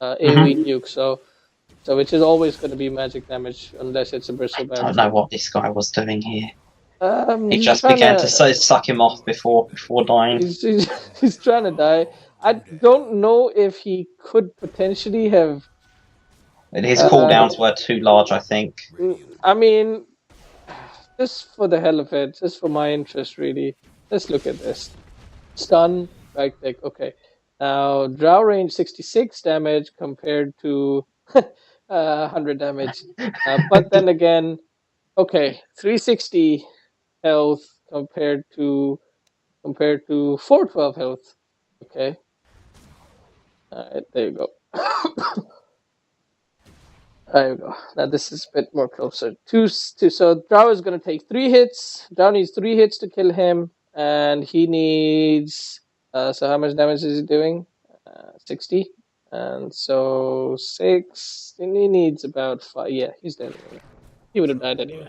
AoE nuke, so which is always going to be magic damage unless it's a bristle I bear. don't know what this guy was doing here. He He's just trying began to suck him off before dying. he's trying to die. I don't know if he could potentially have. And his cooldowns were too large, I think. I mean, just for the hell of it, just for my interest, really. Let's look at this. Stun, right click. Okay. Now, Drow range 66 damage compared to 100 damage. But then again, okay, 360 health compared to 412 health. Okay. All right, there you go. There you go. Now this is a bit more closer. So Drow is going to take 3 hits. Drow needs 3 hits to kill him, and he needs. So how much damage is he doing? 60. And so 6. And he needs about 5. Yeah, he's dead anyway. He would have died anyway.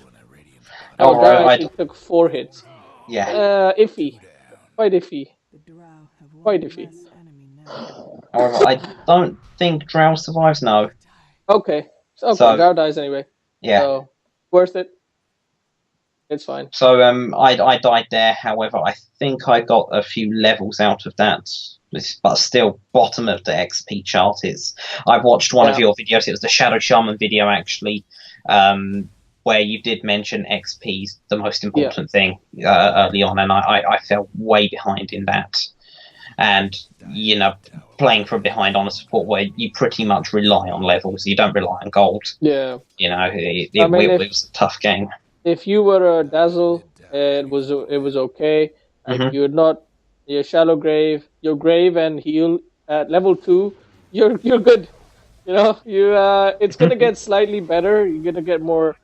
Oh, Drow actually took 4 hits. Yeah. Iffy. Quite iffy. Quite iffy. However, I don't think Drow survives. No. Okay. So Drow dies anyway. Yeah. So worth it. It's fine. So I died there. However, I think I got a few levels out of that. But still, bottom of the XP chart is. I've watched one of your videos. It was the Shadow Shaman video, actually, where you did mention XP's the most important thing early on, and I fell way behind in that. And playing from behind on a support where you pretty much rely on levels, you don't rely on gold. Yeah. It was a tough game. If you were a Dazzle, it was okay. If you're not, your Shallow Grave, your Grave and Heal at level 2, you're good. It's gonna get slightly better. You're gonna get more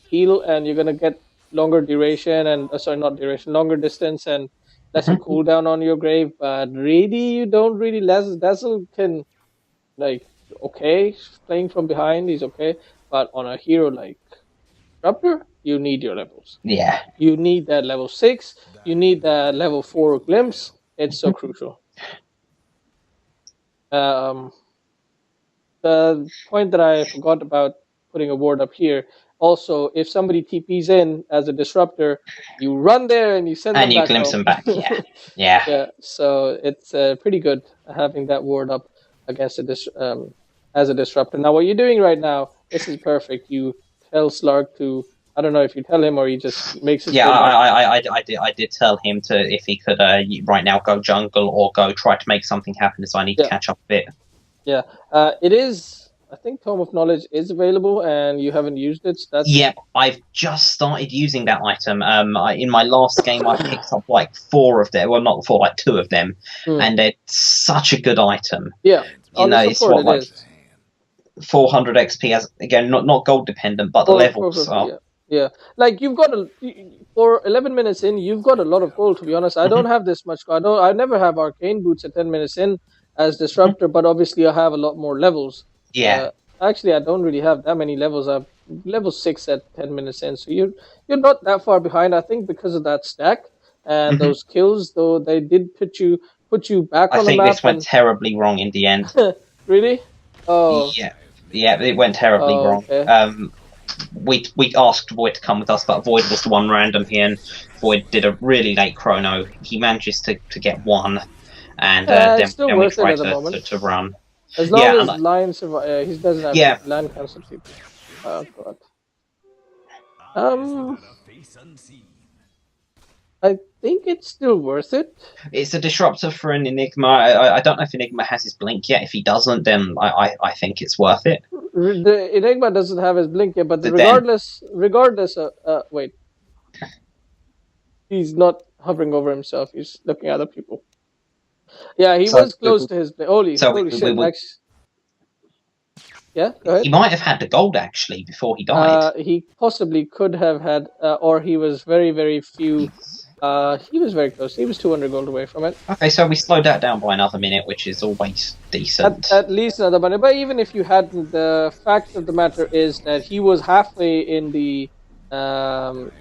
heal, and you're gonna get longer duration and longer distance and lesser cooldown on your Grave. But really, you don't really. Dazzle can, playing from behind, he's okay. But on a hero like Disruptor, you need your levels. Yeah. You need that level 6. You need that level 4 glimpse. It's so crucial. The point that I forgot about putting a ward up here. Also, if somebody TPs in as a disruptor, you run there and you send them back. And you glimpse them back. Yeah. Yeah. So it's pretty good having that ward up against as a disruptor. Now, what you're doing right now, this is perfect. You tell Slark to, I don't know if you tell him or he just makes his Yeah, way back. I did tell him to, if he could right now go jungle or go try to make something happen, so I need to Yeah. catch up a bit. Yeah, it is. I think Tome of Knowledge is available, and you haven't used it. So that's Yeah, I've just started using that item. In my last game, I picked up like 4 of them. Well, not 4, like 2 of them, and it's such a good item. Yeah, You on know, the it's support what, it like is. 400 XP as again, not gold dependent, but the For levels are. yeah. Like you've got for 11 minutes in, you've got a lot of gold. To be honest, I don't have this much gold. I never have arcane boots at 10 minutes in as disruptor, but obviously I have a lot more levels. Yeah. Actually, I don't really have that many levels. I'm level 6 at 10 minutes in, so you're not that far behind. I think because of that stack and those kills, though they did put you back I on the think map. this went terribly wrong in the end. Really? Oh. Yeah, it went terribly wrong. Okay. We asked Void to come with us, but Void was the one random here, and Void did a really late chrono. He manages to get 1, and It's still then we worth it tried at the moment. to run. As long as Lion survives, he doesn't have land cancel people. Oh god. I think it's still worth it. It's a disruptor for an Enigma. I don't know if Enigma has his blink yet. If he doesn't, then I think it's worth it. The Enigma doesn't have his blink yet, but regardless, wait. He's not hovering over himself. He's looking at other people. Yeah, he was close to his blink. Holy shit! Yeah, go ahead. He might have had the gold actually before he died. He possibly could have had, or he was very, very few. He was very close. He was 200 gold away from it. Okay, so we slowed that down by another minute, which is always decent. At least another minute. But even if you hadn't, the fact of the matter is that he was halfway in the on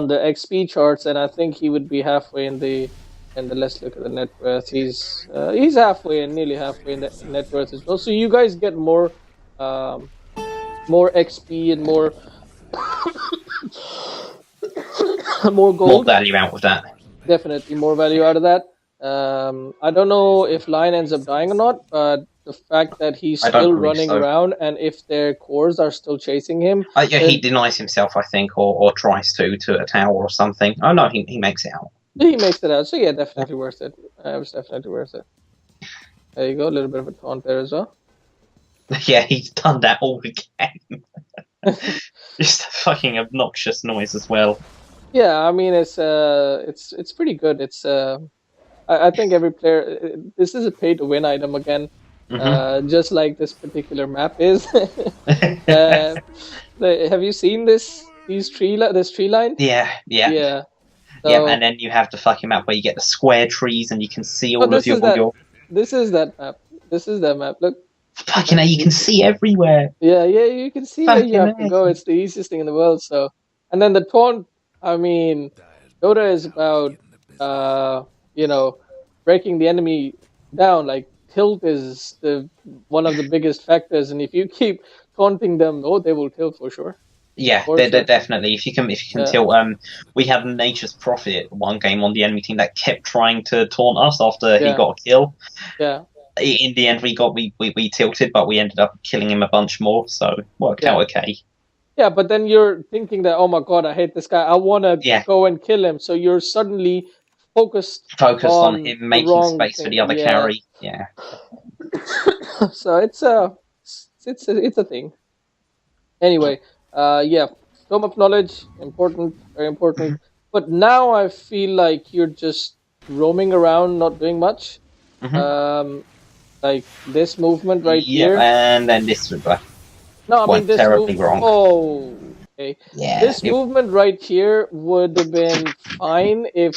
the XP charts, and I think he would be halfway in the. And let's look at the net worth. He's halfway and nearly halfway in the net worth as well. So you guys get more XP and more more gold. More value out of that. Definitely more value out of that. I don't know if Lion ends up dying or not, but the fact that he's still running around, and if their cores are still chasing him, he denies himself, I think, or tries to a tower or something. Oh no, he makes it out. He makes it out. So yeah, definitely worth it. It was definitely worth it. There you go, a little bit of a taunt there as well. Yeah, he's done that all again. Just a fucking obnoxious noise as well. Yeah, I mean it's pretty good. It's I think every player, this is a pay to win item again, just like this particular map is. Have you seen this tree line? Yeah. So, yeah, and then you have the fucking map where you get the square trees and you can see all of your. This is that map. This is that map. Look. Fucking hell, you can see everywhere. Yeah, you can see where you have to go. It's the easiest thing in the world. So, and then the taunt. I mean, Dota is about breaking the enemy down. Like tilt is one of the biggest factors, and if you keep taunting them, they will tilt for sure. Yeah, they're definitely. If you can tilt. We had Nature's Prophet one game on the enemy team that kept trying to taunt us after he got a kill. Yeah. In the end, we tilted, but we ended up killing him a bunch more, so worked out okay. Yeah, but then you're thinking that, oh my god, I hate this guy. I want to go and kill him. So you're suddenly focused on him making space for the other carry. Yeah. So it's a thing. Anyway. Tome of Knowledge, important, very important. But now I feel like you're just roaming around, not doing much. Like this movement right here. And then this one. No, I mean this terribly wrong. Oh, okay. Yeah. This movement right here would have been fine if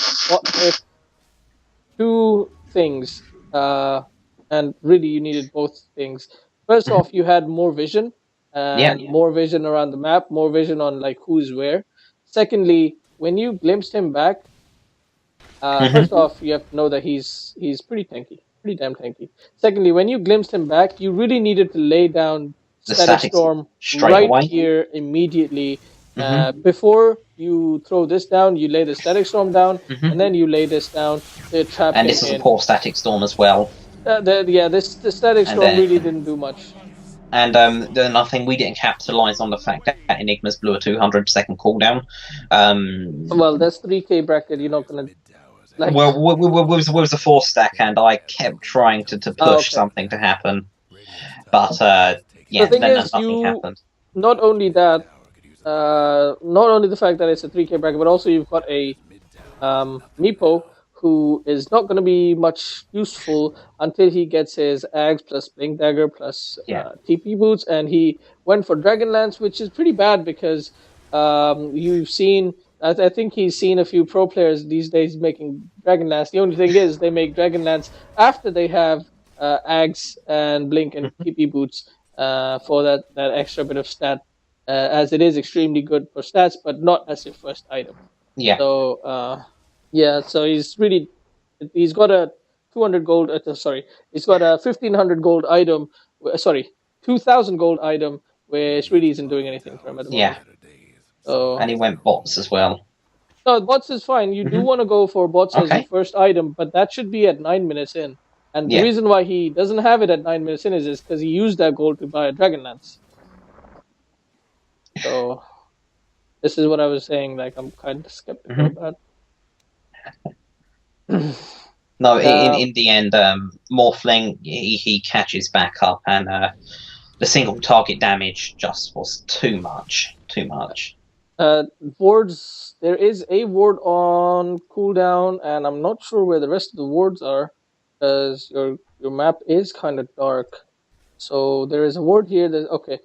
2 things, and really you needed both things. First off, you had more vision. More vision around the map, more vision on like who's where. Secondly, when you glimpsed him back, first off, you have to know that he's pretty tanky, pretty damn tanky. Secondly, when you glimpsed him back, you really needed to lay down Static Storm right here immediately. Before you throw this down, you lay the Static Storm down, and then you lay this down to trap him. And this is a poor Static Storm as well. The Static Storm really didn't do much. And then I think we didn't capitalize on the fact that Enigmas blew a 200-second cooldown. Well, that's 3K bracket. You're not gonna like. Well, we was a 4-stack, and I kept trying to Oh, push okay. something to happen, but The yeah, thing then is, nothing you happened. not only that, not only the fact that it's a 3K bracket, but also you've got a Meepo who is not going to be much useful until he gets his Ags plus Blink Dagger plus Yeah. TP boots, and he went for Dragonlance, which is pretty bad because you've seen. I think he's seen a few pro players these days making Dragonlance. The only thing is they make Dragonlance after they have Ags and Blink and TP boots for that extra bit of stat, as it is extremely good for stats, but not as your first item. Yeah. So yeah, so he's got a 200 gold. Sorry, he's got a 1,500 gold item. Sorry, 2,000 gold item, which really isn't doing anything for him at the moment. So, and he went bots as well. No, bots is fine. You do want to go for bots as your Okay. first item, but that should be at 9 minutes in. And the Yeah. reason why he doesn't have it at 9 minutes in is because he used that gold to buy a Dragonlance. So this is what I was saying. Like, I'm kind of skeptical about. No, in the end, Morphling he catches back up, and the single target damage just was too much. Too much. Wards. There is a ward on cooldown, and I'm not sure where the rest of the wards are, because your map is kind of dark. So there is a ward here. Okay.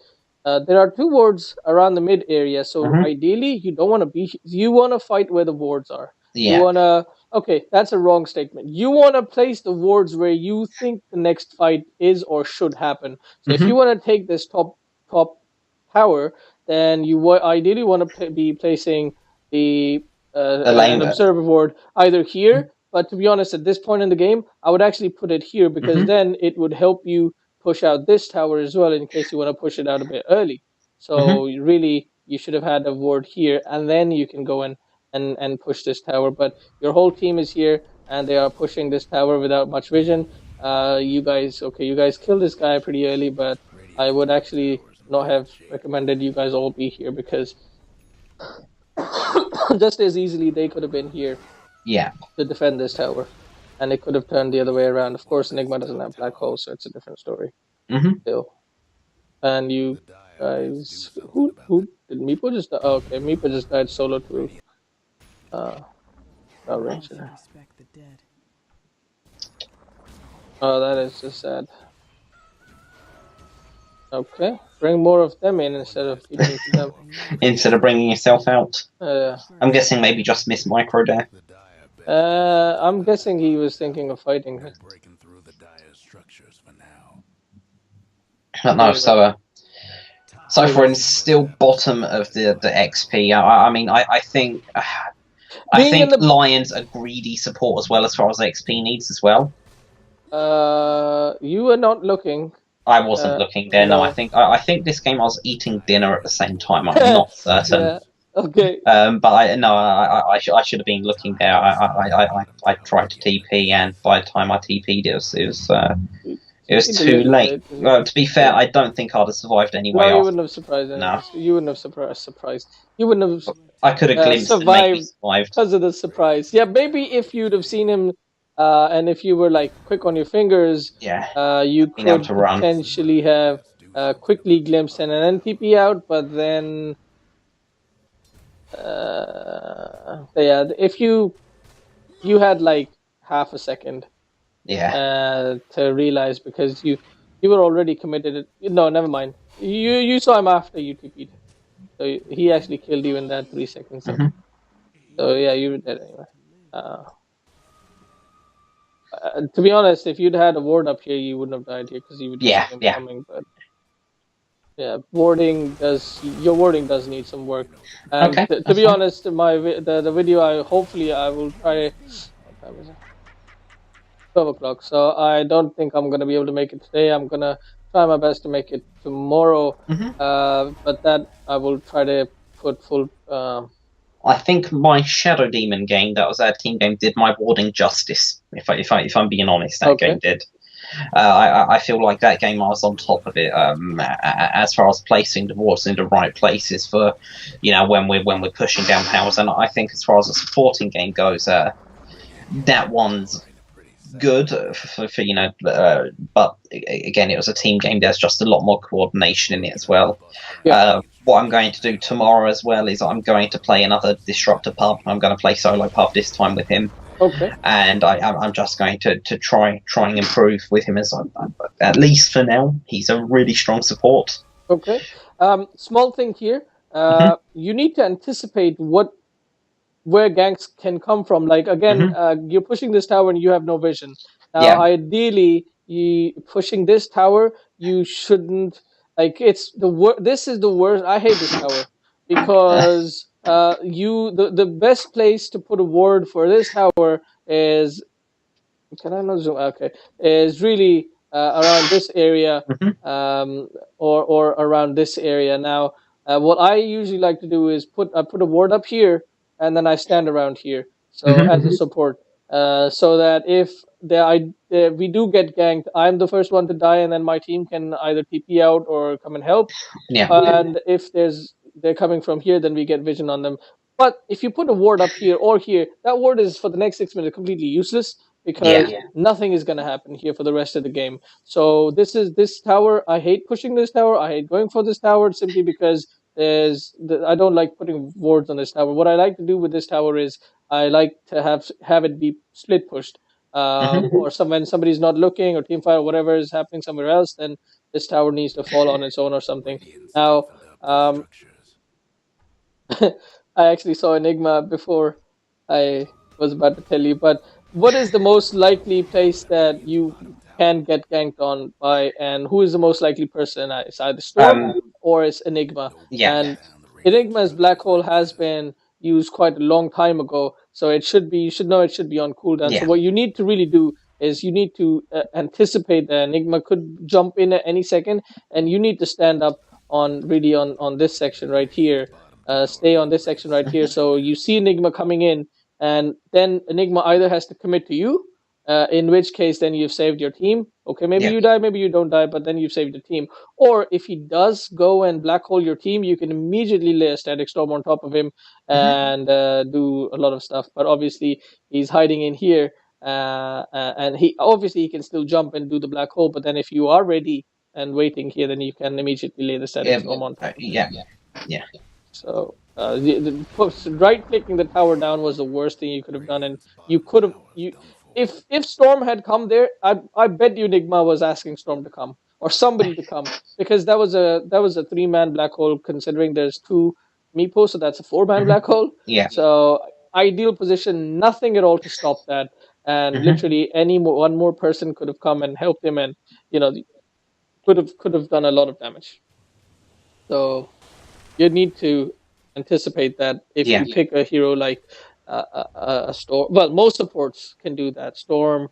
There are 2 wards around the mid area. So ideally, you don't want to be. You want to fight where the wards are. Yeah. You want to. Okay, that's a wrong statement. You want to place the wards where you think the next fight is or should happen. So if you want to take this top tower, then you ideally want to be placing an observer ward either here. But to be honest, at this point in the game, I would actually put it here because then it would help you push out this tower as well in case you want to push it out a bit early. So really, you should have had a ward here, and then you can go in and push this tower. But your whole team is here, and they are pushing this tower without much vision. You guys killed this guy pretty early, but I would actually not have recommended you guys all be here because just as easily they could have been here to defend this tower, and it could have turned the other way around. Of course, Enigma doesn't have black hole, so it's a different story. Still, and you guys, who did Meepo just die? Oh, okay, Meepo just died solo to Ranger. Oh, that is just sad. Okay, bring more of them in instead of feeding to them. Instead of bringing yourself out. I'm guessing maybe just miss micro there. I'm guessing he was thinking of fighting. No, so for instance, still bottom of the XP. I mean, I think Lions are greedy support as well as far as XP needs as well. You were not looking. I wasn't looking there. No, I think this game I was eating dinner at the same time. I'm not certain. Yeah. Okay. But I should have been looking there. I tried to TP, and by the time I TP'd, it was too late. To be fair, I don't think I'd have survived anyway. No, you wouldn't have surprised. No. You wouldn't have surprised. You wouldn't have. I could have glimpsed survived because of the surprise. Yeah, maybe if you'd have seen him, and if you were like quick on your fingers, you could potentially have quickly glimpsed and then TP out. But then, if you had like half a second. To realize because you were already committed. No, never mind. You saw him after you TP'd. So he actually killed you in that 3 seconds. So yeah, you were dead anyway. To be honest, if you'd had a ward up here, you wouldn't have died here because you would see him coming. But yeah, your warding does need some work. And to be honest, the video I will try. What time is it? 12 o'clock. So I don't think I'm gonna be able to make it today. I'm gonna try my best to make it tomorrow. But that I will try to put full. I think my Shadow Demon game, that was our team game, did my warding justice. If I'm being honest, that game did. I feel like that game I was on top of it as far as placing the wards in the right places for, when we're pushing down towers. And I think as far as the supporting game goes, that one's good for but again, it was a team game. There's just a lot more coordination in it as well. Yeah. What I'm going to do tomorrow as well is I'm going to play another Disruptor pub. I'm going to play solo pub this time with him. Okay. And I'm just going to try and improve with him at least for now. He's a really strong support. Okay. Small thing here. You need to anticipate where ganks can come from. Like again, you're pushing this tower and you have no vision. Now, ideally, you pushing this tower, you shouldn't. Like it's This is the worst. I hate this tower because the best place to put a ward for this tower is. Can I not zoom? Okay, is really around this area, or around this area. Now, what I usually like to do is put a ward up here, and then I stand around here, so as a support, so that if we do get ganked, I'm the first one to die, and then my team can either TP out or come and help. Yeah. And if they're coming from here, then we get vision on them. But if you put a ward up here or here, that ward is for the next 6 minutes completely useless because nothing is going to happen here for the rest of the game. So this tower. I hate pushing this tower. I hate going for this tower simply because I don't like putting wards on this tower. What I like to do with this tower is I like to have it be split pushed. Or when somebody's not looking or teamfight or whatever is happening somewhere else, then this tower needs to fall on its own or something. Now, I actually saw Enigma before I was about to tell you, but what is the most likely place that you can get ganked on by, and who is the most likely person? It's either Storm or it's Enigma. Yeah. And Enigma's black hole has been used quite a long time ago, so you should know it should be on cooldown. Yeah. So what you need to really do is you need to anticipate that Enigma could jump in at any second, and you need to stand up on this section right here. Stay on this section right here. So you see Enigma coming in, and then Enigma either has to commit to you, in which case then you've saved your team. Okay, maybe you die, maybe you don't die, but then you've saved the team. Or if he does go and black hole your team, you can immediately lay a static storm on top of him and do a lot of stuff. But obviously he's hiding in here, and he can still jump and do the black hole. But then if you are ready and waiting here, then you can immediately lay the static storm on top. Yeah. So right clicking the tower down was the worst thing you could have done, and you could have if Storm had come there, I bet you Enigma was asking Storm to come or somebody to come, because that was a 3-man black hole. Considering there's 2 meepos, so that's a 4-man black hole. Yeah. So ideal position, nothing at all to stop that, and literally one more person could have come and helped him, and could have done a lot of damage. So you need to anticipate that if you pick a hero like a Storm. Well, most supports can do that. Storm,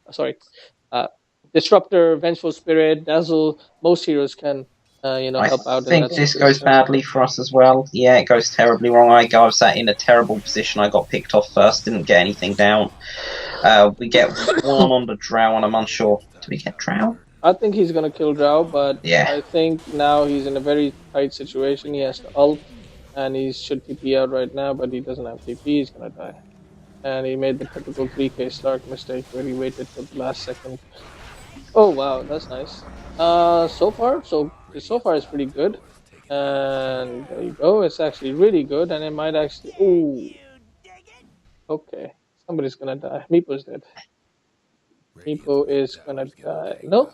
Disruptor, Vengeful Spirit, Dazzle. Most heroes can, help out. I think this goes badly for us as well. Yeah, it goes terribly wrong. I was sat in a terrible position. I got picked off first, didn't get anything down. We get one on the Drow, and I'm unsure. Do we get Drow? I think he's gonna kill Drow, but I think now he's in a very tight situation. He has to ult, and he should TP out right now, but he doesn't have TP. He's gonna die, and he made the typical 3K Stark mistake where he waited till the last second. Oh wow, that's nice. So far it's pretty good, and there you go. It's actually really good, and it might actually. Ooh. Okay, somebody's gonna die. Meepo's dead. Meepo is gonna die. No.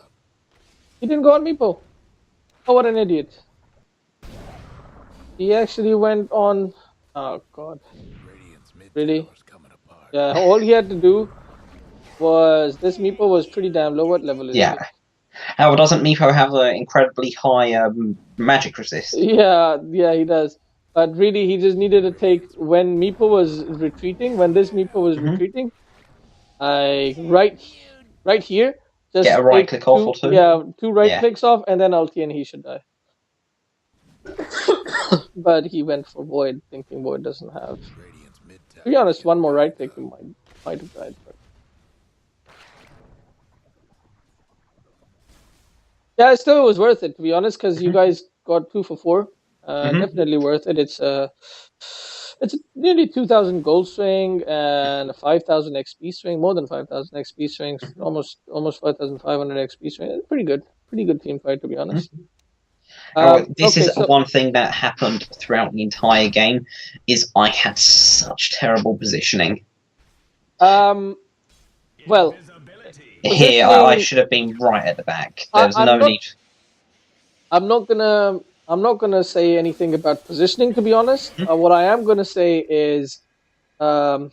He didn't go on Meepo. Oh, what an idiot. He actually went on... Oh, God. Really? Yeah, all he had to do was... This Meepo was pretty damn low. What level is he? However, doesn't Meepo have an incredibly high magic resist? Yeah, he does. But really, he just needed to take... When Meepo was retreating, when this Meepo was retreating, right here... Just get a right click off or 2? Yeah, 2 right clicks off, and then ulti, and he should die. But he went for Void, thinking Void doesn't have. To be honest, 1 more right click, he might have died. Yeah, still it was worth it to be honest, because you guys got 2 for 4. Hmm. Definitely worth it. It's nearly 2,000 gold swing and a 5,000 XP swing, more than 5,000 XP swings, almost 5,500 XP swing. Pretty good team fight to be honest. Oh, this Okay, is so one thing that happened throughout the entire game, is I had such terrible positioning. well, Here, I positioning. should have been right at the back. There I, was I'm no not. need. I'm not gonna say anything about positioning to be honest. Hmm? What I am gonna say is, um,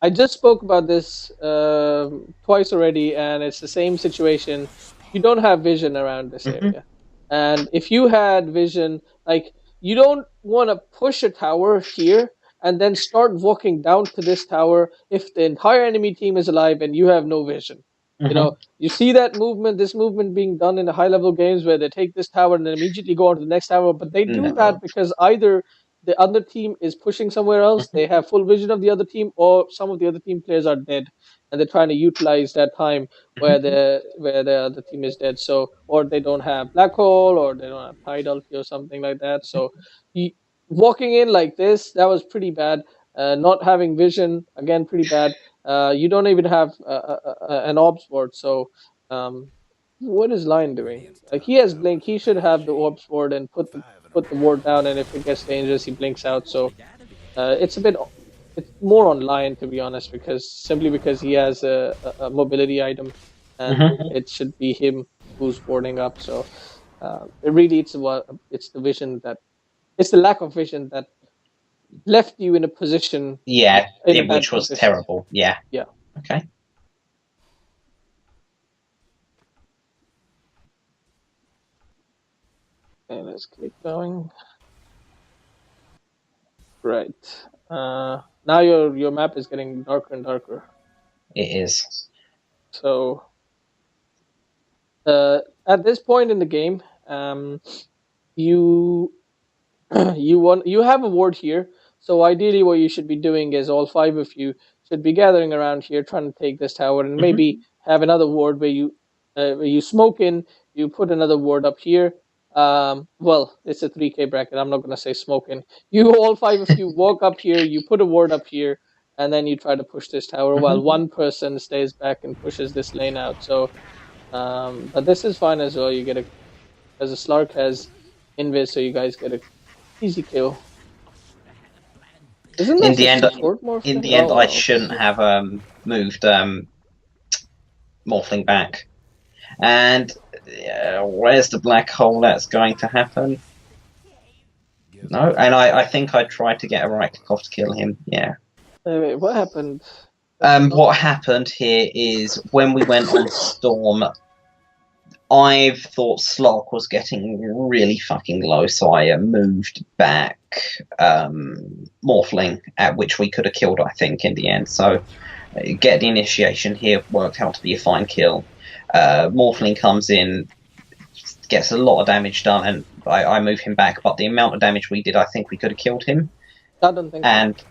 I just spoke about this twice already, and it's the same situation. You don't have vision around this Hmm. area, and if you had vision, like you don't want to push a tower here and then start walking down to this tower if the entire enemy team is alive and you have no vision. You Hmm. know, you see that movement, this movement being done in the high level games where they take this tower and then immediately go on to the next tower, but they do No. that because either the other team is pushing somewhere else, Hmm. they have full vision of the other team, or some of the other team players are dead and they're trying to utilize that time Hmm. where the other team is dead. So, or they don't have black hole, or they don't have tidal or something like that. So you, walking in like this, that was pretty bad. Not having vision, again, pretty bad. You don't even have an orbs board. So um, what is Lion doing? Like, he has blink, he should have the orbs board and put the ward down, and if it gets dangerous, he blinks out. So it's a bit, it's more on Lion to be honest, because simply because he has a mobility item, and Hmm. it should be him who's boarding up. So it really, it's the vision that, it's the lack of vision that left you in a position, Yeah, in a bad which was position. terrible. Yeah. Yeah. Okay. And let's keep going. Right. Now your map is getting darker and darker. It is. So at this point in the game, you you have a ward here. So ideally, what you should be doing is all 5 of you should be gathering around here, trying to take this tower, and maybe Hmm. have another ward where you smoke in. You put another ward up here. Well, it's a 3K bracket. I'm not gonna say smoke in. You all 5 of you walk up here. You put a ward up here, and then you try to push this tower while Hmm. one person stays back and pushes this lane out. So, but this is fine as well. You get a, as a Slark has invis, so you guys get a easy kill. Isn't In that the a end, support morphling? I Oh, okay. shouldn't have moved Morphling back. And where's the black hole that's going to happen? No, and I think I tried to get a right click off to kill him. Yeah. Wait, what happened? That's not. What happened here is when we went on Storm, I thought Slog was getting really fucking low, so I moved back Morphling, at which we could have killed, I think, in the end. So get the initiation here worked out to be a fine kill. Morphling comes in, gets a lot of damage done, and I move him back. But the amount of damage we did, I think we could have killed him. I don't think so. And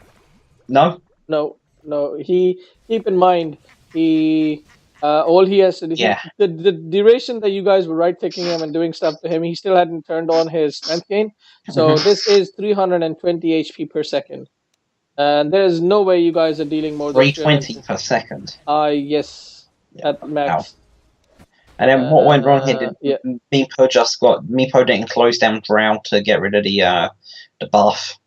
no, No, no. He, keep in mind, he all he has to do. yeah, The duration that you guys were right clicking him and doing stuff to him, he still hadn't turned on his strength gain. So this is 320 HP per second, and there is no way you guys are dealing more than 320 300. per second. Yes, Yeah, at wow. max. And then what went wrong here? Did Yeah. Meepo didn't close down Drow to get rid of the buff?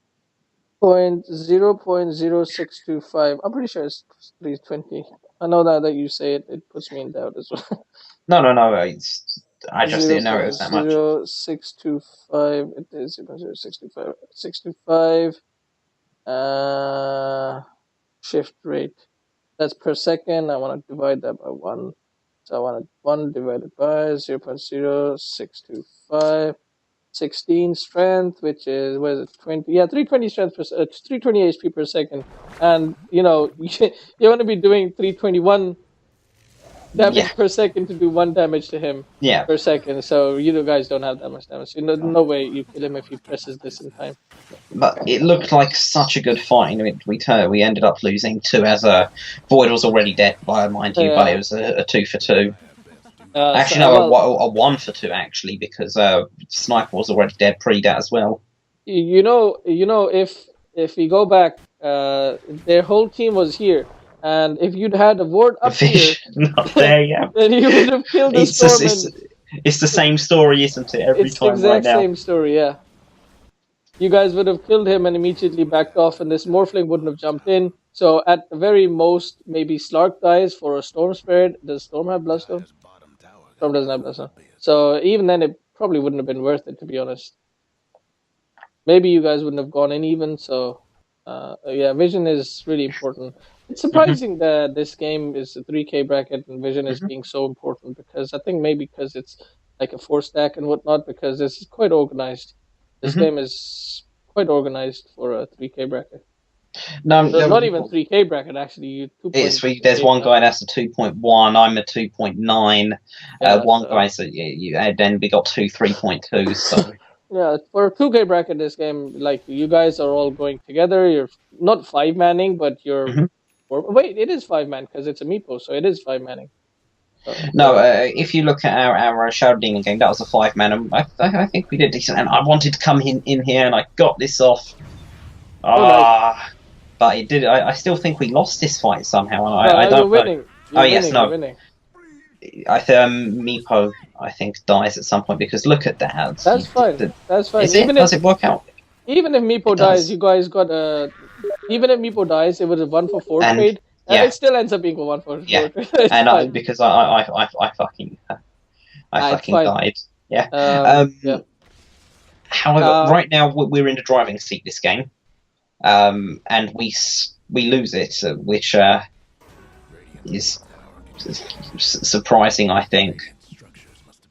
0.0625. I'm pretty sure it's 320. I know that you say it, it puts me in doubt as well. No. I just Zero didn't know it point was that much. zero six two five. It is 0.0625. 625. Shift rate. That's per second. I want to divide that by 1. So I want 1 divided by 0.0625. 16 strength, which is, what is it, 20? Yeah, 320 strength, 320 HP per second. And, you know, you want to be doing 321 damage Yeah, per second to do 1 damage to him yeah. per second. So you guys don't have that much damage. No way you kill him if he presses this in time. But it looked like such a good fight. I mean, we ended up losing 2 as a Void was already dead by mind you, but it was a 2 for 2. Actually, So, no, well, a 1 for 2 actually, because Sniper was already dead pre that as well. if we go back, their whole team was here, and if you'd had a ward The up here, fish not there yet. then you would have killed the It's just, storm, and it's the same story, isn't it? Every it's the time right exact now. same story. Yeah, you guys would have killed him and immediately backed off, and this Morphling wouldn't have jumped in. So at the very most, maybe Slark dies for a Storm Spirit. Does Storm have Bloodstone? Storm doesn't have Bloodstone. So even then, it probably wouldn't have been worth it, to be honest. Maybe you guys wouldn't have gone in even. So yeah, vision is really important. It's surprising that this game is a 3K bracket and vision is being so important, because I think maybe because it's like a 4-stack and whatnot, because it's quite organized. This game is quite organized for a 3K bracket. No, Not even 3K bracket, actually. There's one guy that's a 2.1, I'm a 2.9. One guy's then we got 2 3.2s. So yeah, for a 2K bracket, this game, like, you guys are all going together. You're not 5-manning, but you're. Wait, it is 5-man because it's a meepo, so it is 5-manning. No, if you look at our Shadow Demon game, that was a 5-man, and I think we did decent. And I wanted to come in here, and I got this off. Nice. But it did. I still think we lost this fight somehow. I don't. You're winning. Yes, no. You're winning. Meepo, I think, dies at some point, because look at that. That's fine. That's fine. Does it work out? Even if Meepo dies, you guys got a. Even if Meepo dies, it was a 1 for 4 trade. Yeah. It still ends up being a 1 for 4 trade. And because I fucking died. Yeah. Yeah. However, right now we're in the driving seat this game, and we lose it, which is surprising, I think.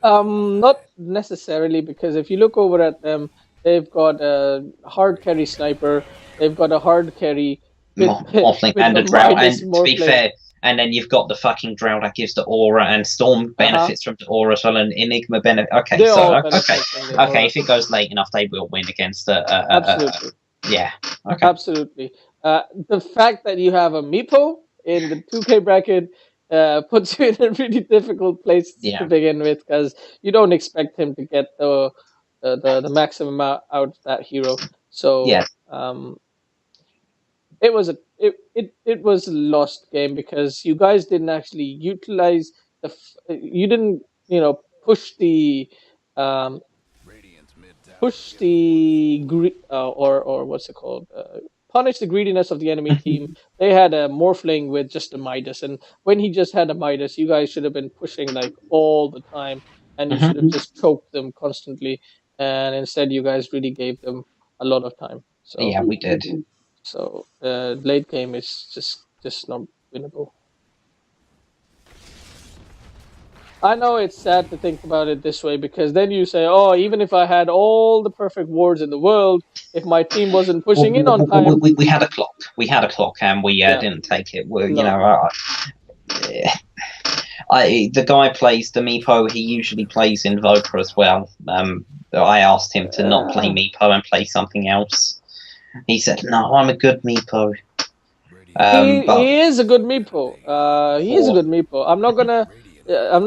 Not necessarily, because if you look over at them, they've got a hard carry sniper, they've got a hard carry Morphling and a drow, and to be fair, and then you've got the fucking drow that gives the aura, and Storm benefits from the aura as well, and Enigma benefits. Okay, if it goes late enough, they will win against absolutely. Yeah. Okay. Absolutely. The fact that you have a Meepo in the 2K bracket puts you in a really difficult place to begin with, because you don't expect him to get the maximum out of that hero. So it was a lost game, because you guys didn't actually utilize you didn't push the or what's it called, punish the greediness of the enemy team. They had a Morphling with just a Midas, and when he just had a Midas, you guys should have been pushing like all the time, and you should have just choked them constantly, and instead you guys really gave them a lot of time. So yeah, we did. So late game is just not winnable. I know it's sad to think about it this way, because then you say, oh, even if I had all the perfect wards in the world, if my team wasn't pushing in on time... We had a clock. We had a clock, and we didn't take it. The guy plays the Meepo. He usually plays Invoker as well. I asked him to not play Meepo and play something else. He said, no, I'm a good Meepo. He is a good Meepo. He is a good Meepo. I'm not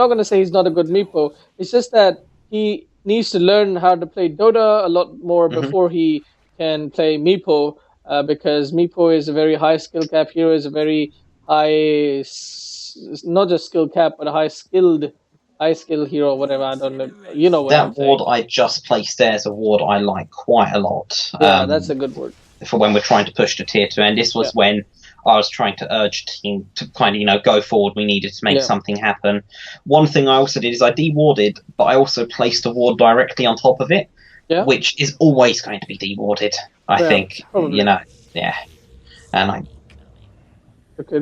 gonna say he's not a good Meepo. It's just that he needs to learn how to play Dota a lot more before he can play Meepo, because Meepo is a very high skill cap hero, is a very high, not just skill cap, but a high skill hero, whatever. I don't know. You know what I'm saying. That ward I just placed there is a ward I like quite a lot. Yeah, that's a good ward. For when we're trying to push to tier 2, and this was when I was trying to urge team to kind of go forward. We needed to make something happen. One thing I also did is I dewarded, but I also placed a ward directly on top of it, which is always going to be dewarded, I think. Probably. And I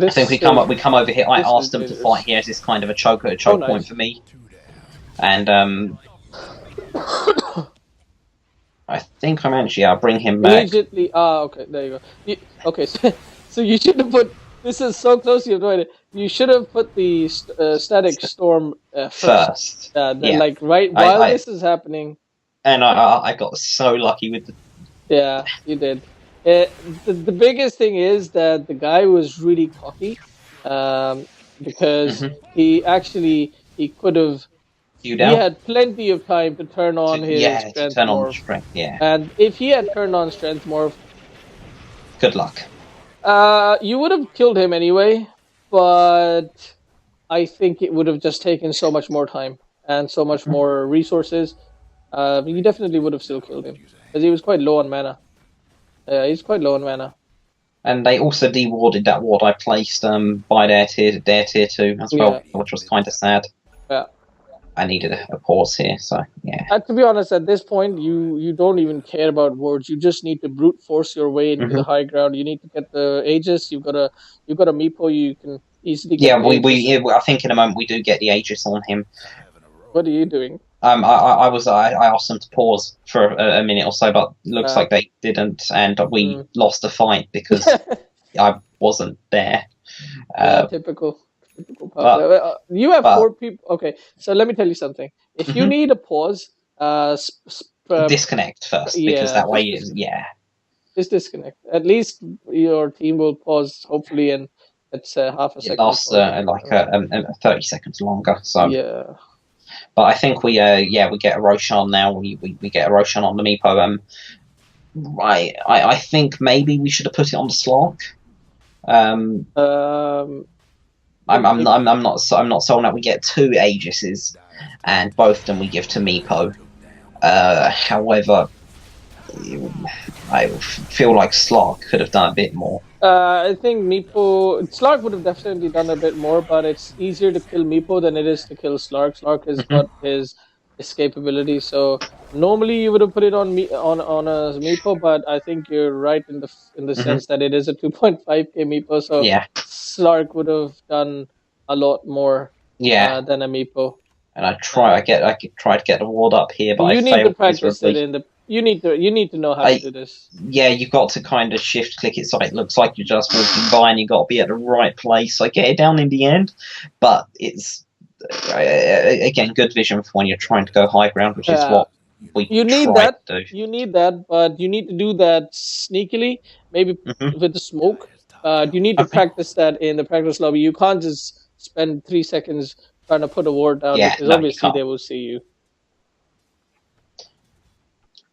think we come over here. I asked them to fight here as this kind of a choke point for me, and I think I managed. Yeah, I'll bring him back immediately. Okay, there you go. Okay, so you should have put. This is so close. You avoided it. You should have put the static storm first. Like right while this is happening. And I got so lucky with the. Yeah, you did. The biggest thing is that the guy was really cocky, because he actually he could have. He had plenty of time to turn on his strength morph. And if he had turned on strength morph, good luck. You would have killed him anyway, but I think it would have just taken so much more time and so much more resources. You definitely would have still killed him because he was quite low on mana. He's quite low on mana. And they also dewarded that ward I placed by their tier 2 as well, which was kind of sad. Yeah. I needed a pause here, so yeah. To be honest, at this point, you don't even care about wards. You just need to brute force your way into the high ground. You need to get the Aegis. You've got a Meepo. You can easily get. I think in a moment we do get the Aegis on him. What are you doing? I asked them to pause for a minute or so, but looks like they didn't, and we lost the fight because I wasn't there. Typical. You have 4 people. Okay, so let me tell you something. If you need a pause, disconnect first, because that way, just disconnect. At least your team will pause, hopefully, and it's half a second. It lasts 30 seconds longer. So yeah. But I think we get a Roshan now. We get a Roshan on the Meepo. Right. I think maybe we should have put it on the Slark. I'm not sold that we get 2 Aegises, and both of them we give to Meepo. However, I feel like Slark could have done a bit more. I think Slark would have definitely done a bit more, but it's easier to kill Meepo than it is to kill Slark. Slark has got his escapability, so normally you would have put it on a Meepo, but I think you're right in the sense that it is a 2.5k Meepo, so Slark would have done a lot more than a Meepo. And I tried to get the ward up here, but you I need failed to practice it in the. You need to know how to do this. Yeah, you've got to kind of shift click it so it looks like you're just walking by, and you've got to be at the right place. I get it down in the end, but it's again good vision for when you're trying to go high ground, which is what you need that. You need that, but you need to do that sneakily, maybe with the smoke. You need to practice that in the practice lobby. You can't just spend 3 seconds trying to put a ward down because obviously they will see you.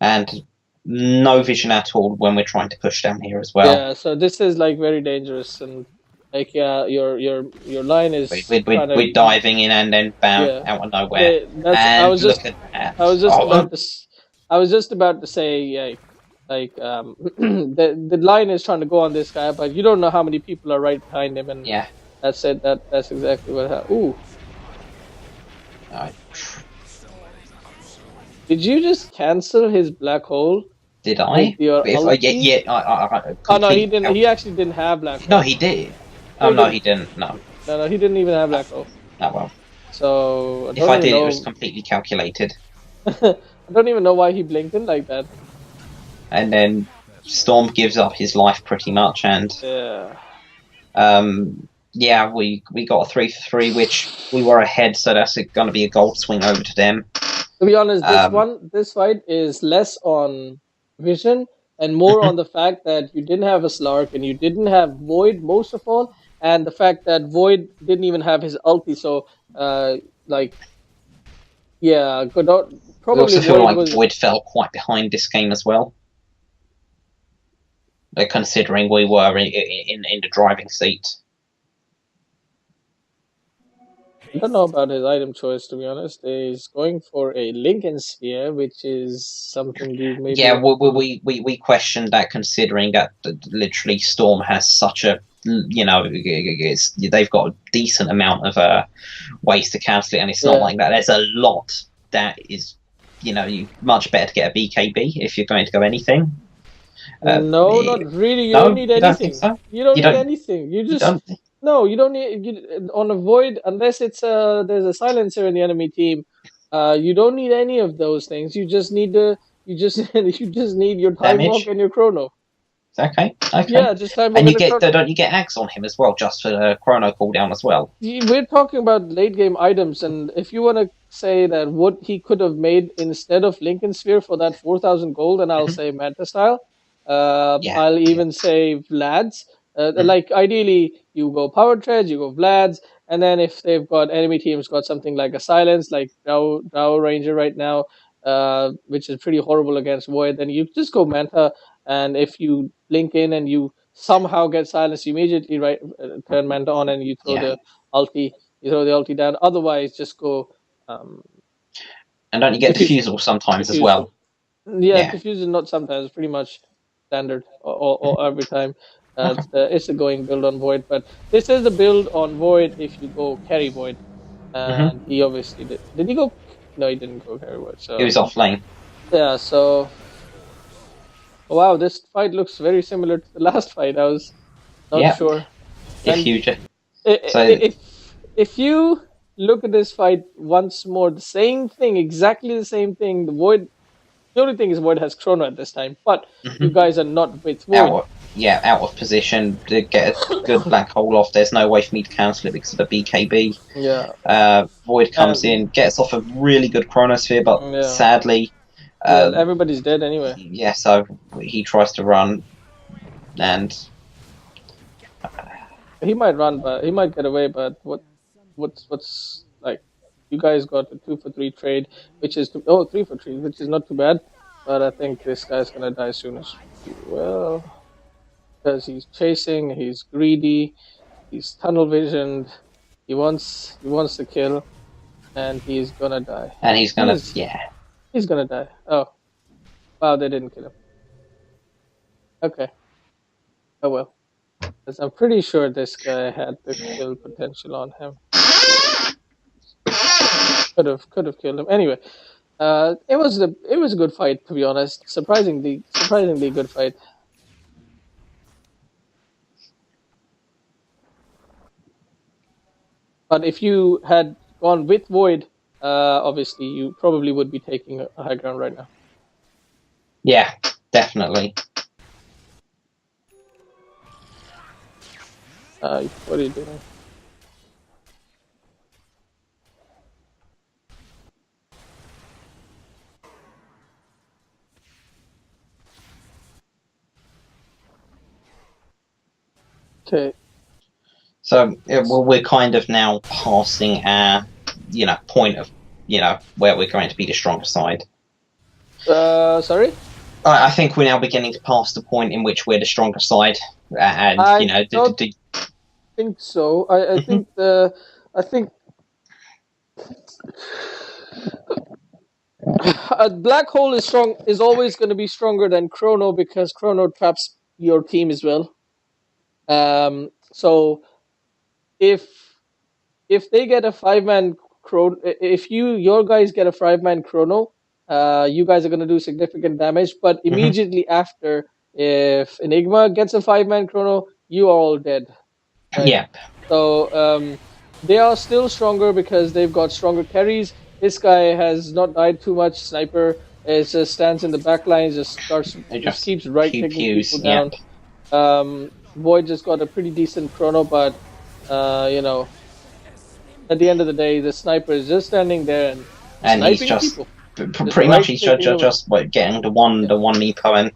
And no vision at all when we're trying to push down here as well. Yeah, so this is like very dangerous, and like your line is. We're diving in and then bam out of nowhere. I was just about to say the line is trying to go on this guy, but you don't know how many people are right behind him, and that's it. That's exactly what happened. Ooh. Did you just cancel his black hole? Did I? Oh no, he didn't. He actually didn't have black hole. No, he did. Oh no, he didn't. No, he didn't even have black hole. Oh well. So if I did, it was completely calculated. I don't even know why he blinked in like that. And then Storm gives up his life pretty much, and we got a 3-for-3, which we were ahead, so that's going to be a gold swing over to them. To be honest, this fight is less on vision and more on the fact that you didn't have a Slark and you didn't have Void most of all, and the fact that Void didn't even have his ulti. So, probably I also feel like Void fell quite behind this game as well. Considering we were in the driving seat. I don't know about his item choice, to be honest. He's going for a Lincoln Sphere, which is something we maybe... Yeah, we questioned that, considering that literally Storm has such a... they've got a decent amount of ways to cancel it, and it's not like that. There's a lot that is, you much better to get a BKB if you're going to go anything. No, not really. You don't need anything. You don't need anything. You just... No, you don't need on a Void unless it's there's a silencer in the enemy team. You don't need any of those things. You just need you just need your time walk and your chrono. Okay. Yeah, just time walk. And don't you get Axe on him as well, just for the chrono cooldown as well? We're talking about late game items, and if you want to say that what he could have made instead of Lincoln Sphere for that 4,000 gold, then I'll say Manta Style. I'll even say Vlad's. Like ideally, you go power treads, you go Vlads, and then if they've got enemy teams got something like a silence, like Drow Ranger right now, which is pretty horrible against Void, then you just go Manta, and if you link in and you somehow get silence, you immediately turn Manta on and you throw Yeah. the ulti, down. Otherwise, just go um, And don't you get diffuse, diffusal sometimes as diffusal. well? Yeah, Yeah. diffuse is not sometimes, pretty much standard or every time. Okay. It's a going build on Void, but this is a build on Void if you go carry Void. hmm And he obviously did. Did he go? No, he didn't go carry Void. He So was off lane. yeah, so wow, this fight looks very similar to the last fight. I was not Yeah. sure. If And you just so if you look at this fight once more, the same thing, exactly the same thing. The only thing is Void has Chrono at this time, but you guys are not with Void. out of position to get a good black hole off. There's no way for me to cancel it because of the BKB. Yeah. Void comes in, gets off a really good chronosphere, but Yeah. sadly, Yeah, everybody's dead anyway. yeah. So he tries to run, and He might run, but he might get away. But what's like? You guys got a 2 for 3 trade, which is 3 for 3, which is not too bad. But I think this guy's gonna die soon as well because he's chasing, he's greedy, he's tunnel visioned, he wants to kill, and he's gonna die. and he's gonna He's gonna die. Oh wow, they didn't kill him. Okay. Oh well. 'Cause I'm pretty sure this guy had the kill potential on him. Could have killed him. Anyway, it was a good fight, to be honest. Surprisingly good fight. But if you had gone with Void, obviously you probably would be taking a high ground right now. Yeah, definitely. What are you doing? Okay. So we're kind of now passing our, point of, where we're going to be the stronger side. Sorry? I think we're now beginning to pass the point in which we're the stronger side, and I don't think so. I think a black hole is always going to be stronger than Chrono because Chrono traps your team as well. So if they get a 5-man Chrono, if your guys get a 5-man Chrono, you guys are going to do significant damage. But immediately after, if Enigma gets a 5-man Chrono, you are all dead. Right? Yeah. So they are still stronger because they've got stronger carries. This guy has not died too much. Sniper just stands in the back line, just keeps taking people down. Yep. Void just got a pretty decent chrono, but at the end of the day, the sniper is just standing there and he's just people. Pretty much he's just getting the one Meepo, and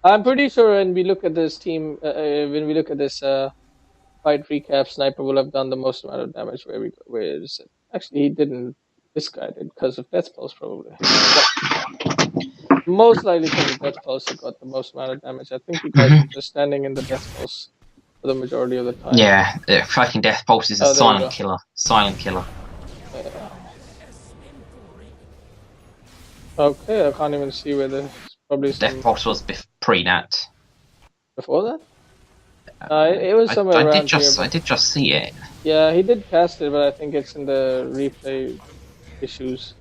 I'm pretty sure when we look at this team, when we look at this fight recap, Sniper will have done the most amount of damage. Where is it? Actually, he didn't. This guy did because of Death Pulse, probably. Most likely because of Death Pulse, he got the most amount of damage. I think you guys were just standing in the Death Pulse for the majority of the time. Yeah, fucking Death Pulse is a silent killer. Silent killer. Yeah. Okay, I can't even see where there's probably some... Death Pulse was pre-that. Before that? It was somewhere around here. I did just see it. Yeah, he did cast it, but I think it's in the replay issues.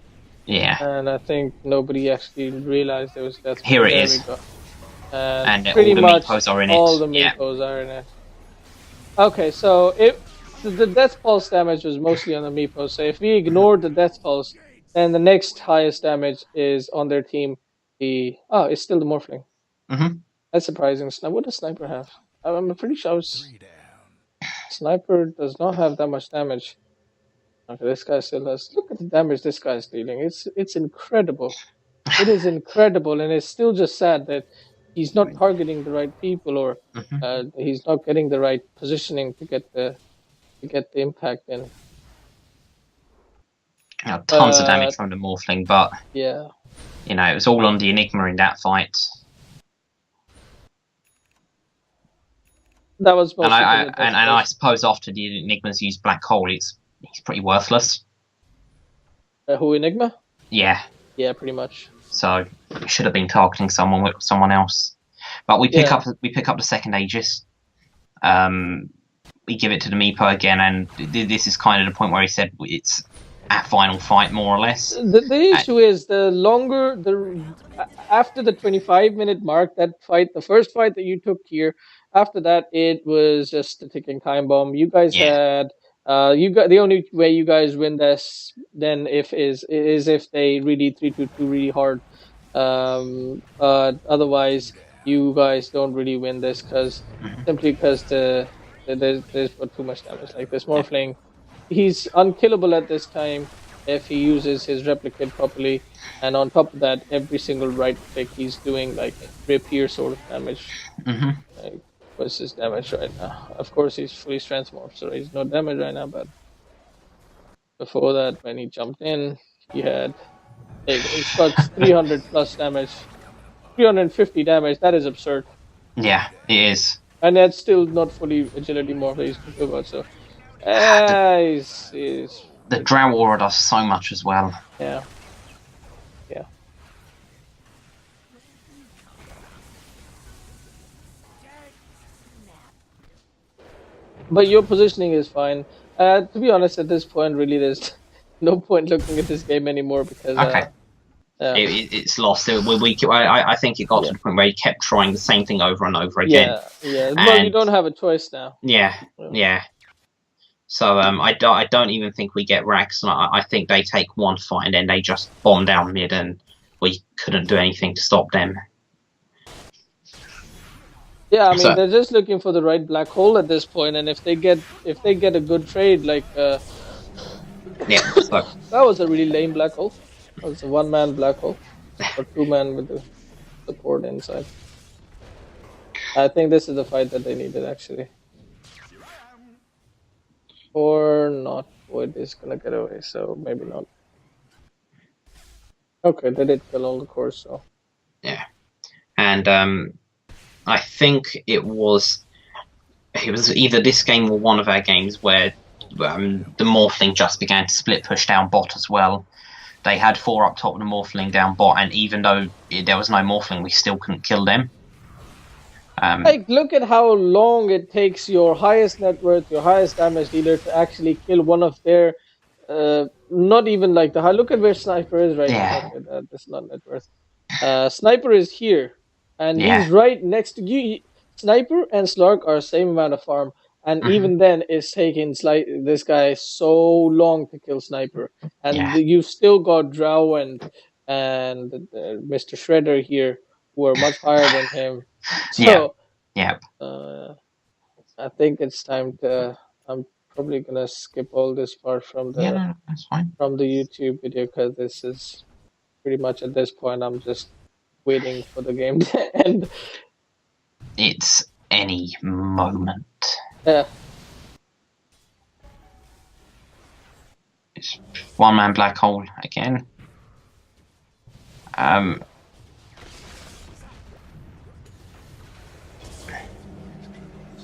Yeah. And I think nobody actually realized there was Death Pulse. Here it is. We go. And pretty all the much Meepos are in it. All the Meepos are in it. Okay, so the Death Pulse damage was mostly on the Meepos. So if we ignore the Death Pulse, then the next highest damage is on their team. It's still the Morphling. Mm-hmm. That's surprising. What does Sniper have? I'm pretty sure Sniper does not have that much damage. Okay, this guy still has. Look at the damage this guy's dealing. It's incredible. It is incredible, and it's still just sad that he's not targeting the right people, or he's not getting the right positioning to get the impact in. Tons of damage from the Morphling, but yeah, it was all on the Enigma in that fight. That was and I suppose after the Enigma's used Black Hole, he's pretty worthless. Who, Enigma? Yeah. Yeah, pretty much. So we should have been targeting someone else. But we pick up the second Aegis. We give it to the Meepo again, and this is kind of the point where he said it's our final fight, more or less. The issue is after the 25-minute mark, that fight, the first fight that you took here, after that it was just a ticking time bomb. You guys had the only way you guys win this then is if they really 3-2-2 really hard. Otherwise you guys don't really win this simply because there's got too much damage. Like this Morphling, he's unkillable at this time if he uses his replicate properly, and on top of that, every single right click he's doing like rapier sort of damage. Like, what's his damage right now? Of course, he's fully transformed, so he's no damage right now. But before that, when he jumped in, he got 300 plus damage, 350 damage. That is absurd. Yeah, it is. And that's still not fully agility morph he's talking about. So, the Drow Aura does so much as well. Yeah. But your positioning is fine. To be honest, at this point, really, there's no point looking at this game anymore because it's lost. I think it got to the point where he kept trying the same thing over and over again. Yeah. Well, you don't have a choice now. Yeah. So I don't even think we get Rax, and I think they take one fight and then they just bomb down mid, and we couldn't do anything to stop them. Yeah, I mean they're just looking for the right black hole at this point, and if they get a good trade, like that was a really lame black hole. That was a one-man black hole, or two-man with the support inside. I think this is the fight that they needed actually, or not. Void is gonna get away, so maybe not. Okay, they did kill all the cores, so yeah, and I think it was either this game or one of our games where the Morphling just began to split push down bot as well. They had 4 up top and a Morphling down bot, and even though there was no Morphling, we still couldn't kill them. Look at how long it takes your highest net worth, your highest damage dealer to actually kill one of their not even like the high. Look at where Sniper is right now. Okay, that's not net worth. Sniper is here. And he's right next to you. Sniper and Slark are same amount of farm, and even then, it's taking this guy so long to kill Sniper, and you've still got Drow and Mr. Shredder here, who are much higher than him. So, I think it's time to. I'm probably gonna skip all this part from the from the YouTube video because this is pretty much at this point. I'm just waiting for the game to end. It's any moment. Yeah. It's one-man black hole again.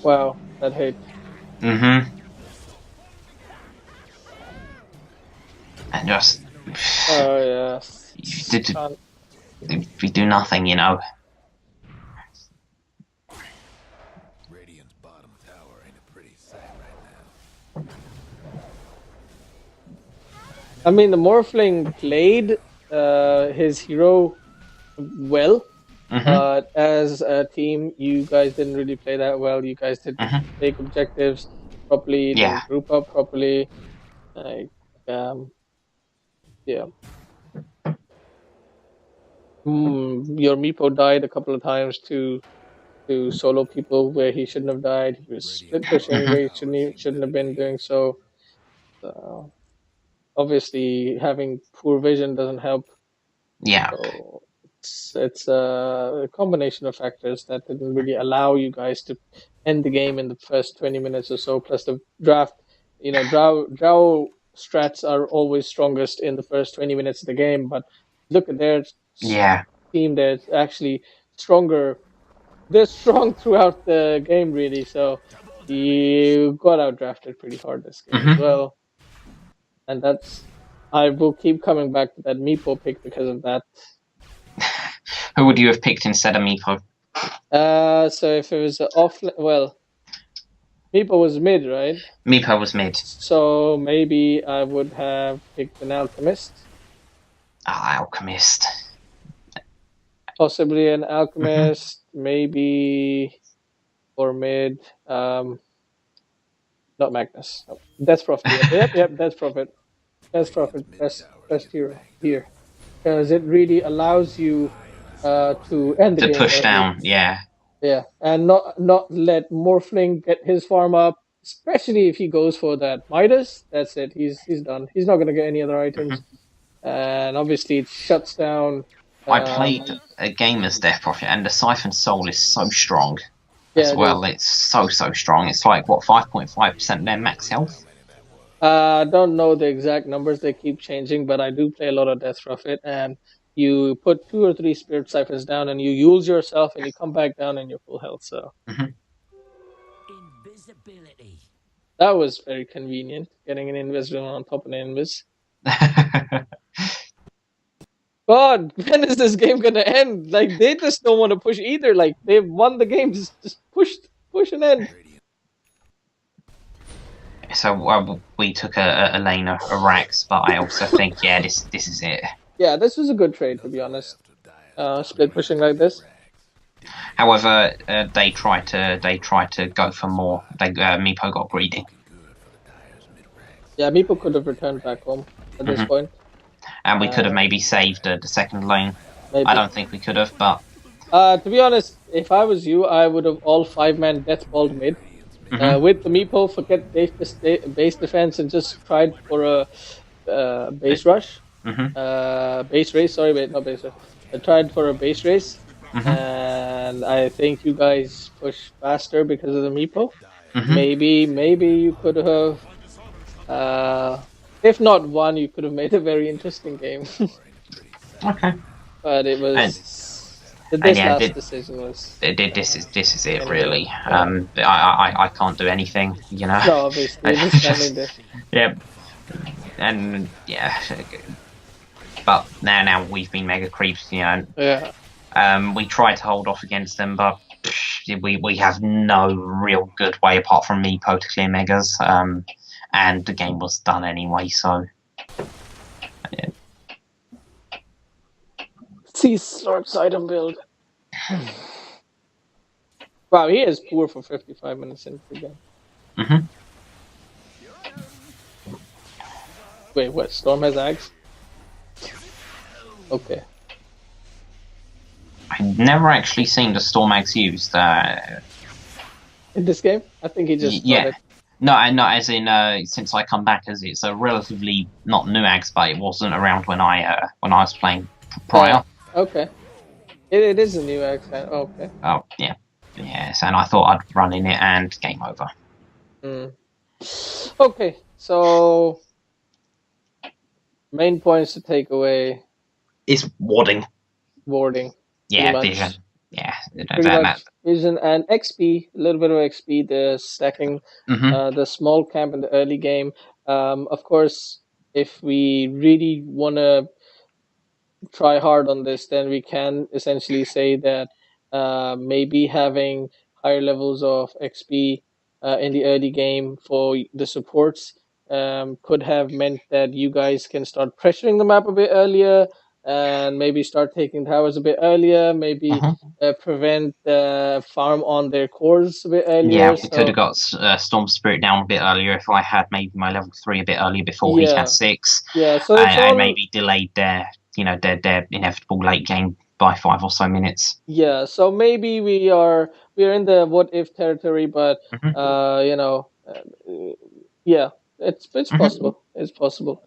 Wow, that hate. And just. Oh yeah. We do nothing, Radiant's bottom tower ain't a pretty sight right now. I mean, the Morphling played his hero well, but as a team, you guys didn't really play that well. You guys didn't take objectives properly, didn't group up properly. Your Meepo died a couple of times to solo people where he shouldn't have died. He was split pushing where he shouldn't have been doing so. Obviously, having poor vision doesn't help. Yeah. So it's a combination of factors that didn't really allow you guys to end the game in the first 20 minutes or so. Plus the draft, Drow strats are always strongest in the first 20 minutes of the game, but look at their Yeah. team; they're actually stronger. They're strong throughout the game, really. So you got out drafted pretty hard this game as well, and that's. I will keep coming back to that Meepo pick because of that. Who would you have picked instead of Meepo? So if it was well, Meepo was mid, right? Meepo was mid. So maybe I would have picked an alchemist. Alchemist. Possibly an alchemist, maybe or mid. Not Magnus. No. Death Prophet. Yep. Death Prophet. Death Prophet. Best hero here, because it really allows you to end the game. To push down, yeah. Yeah, and not let Morphling get his farm up, especially if he goes for that Midas. That's it. He's done. He's not going to get any other items, and obviously it shuts down. I played a game as Death Prophet, and the Siphon Soul is so strong as well. It's so strong. It's like what 5.5% their max health. I don't know the exact numbers. They keep changing, but I do play a lot of Death Prophet, and you put 2 or 3 Spirit Siphons down, and you use yourself, and you come back down in your full health. So invisibility. That was very convenient, getting an invisible on top of an invis. God, when is this game gonna end? Like, they just don't want to push either. Like, they've won the game, just push and end. So we took a lane of Rax, but I also think this is it. Yeah, this was a good trade, to be honest. Split pushing like this. However, they tried to go for more. Meepo got greedy. Yeah, Meepo could have returned back home at this point. And we could have maybe saved the second lane. Maybe. I don't think we could have, but... to be honest, if I was you, I would have all 5-man death balled mid. With the Meepo, forget base defense and just tried for a base rush. Base race, sorry, wait, not base rush. I tried for a base race, and I think you guys push faster because of the Meepo. Maybe you could have, if not won, you could have made a very interesting game. Okay. But it was... This decision was... This is it, really. I can't do anything, you know? No, obviously. You're just standing there. Yeah. And, yeah. But now we've been mega creeps, you know. Yeah. We tried to hold off against them, but we have no real good way apart from Meepo to clear megas. And the game was done anyway, so... Yeah. See Stark's item build. Wow, he is poor for 55 minutes into the game. Wait, what? Storm has axe? Okay. I've never actually seen the Storm axe used. In this game? I think he just... Yeah. No, as in since I come back, as it's a relatively not new axe, but it wasn't around when I was playing prior. Okay. It is a new axe. Okay. Oh yeah, yes, and I thought I'd run in it and game over. Okay, so main points to take away is warding. Yeah, vision. Yeah, vision and XP. A little bit of XP. The stacking, the small camp in the early game. Of course, if we really want to try hard on this, then we can essentially say that maybe having higher levels of XP in the early game for the supports could have meant that you guys can start pressuring the map a bit earlier and maybe start taking towers a bit earlier, maybe prevent farm on their cores a bit earlier. Yeah, we could have got Storm Spirit down a bit earlier if I had maybe my level 3 a bit earlier before he had 6. Yeah, so I maybe delayed their inevitable late game by 5 or so minutes. Yeah, so maybe we are in the what if territory, but yeah, it's possible. It's possible.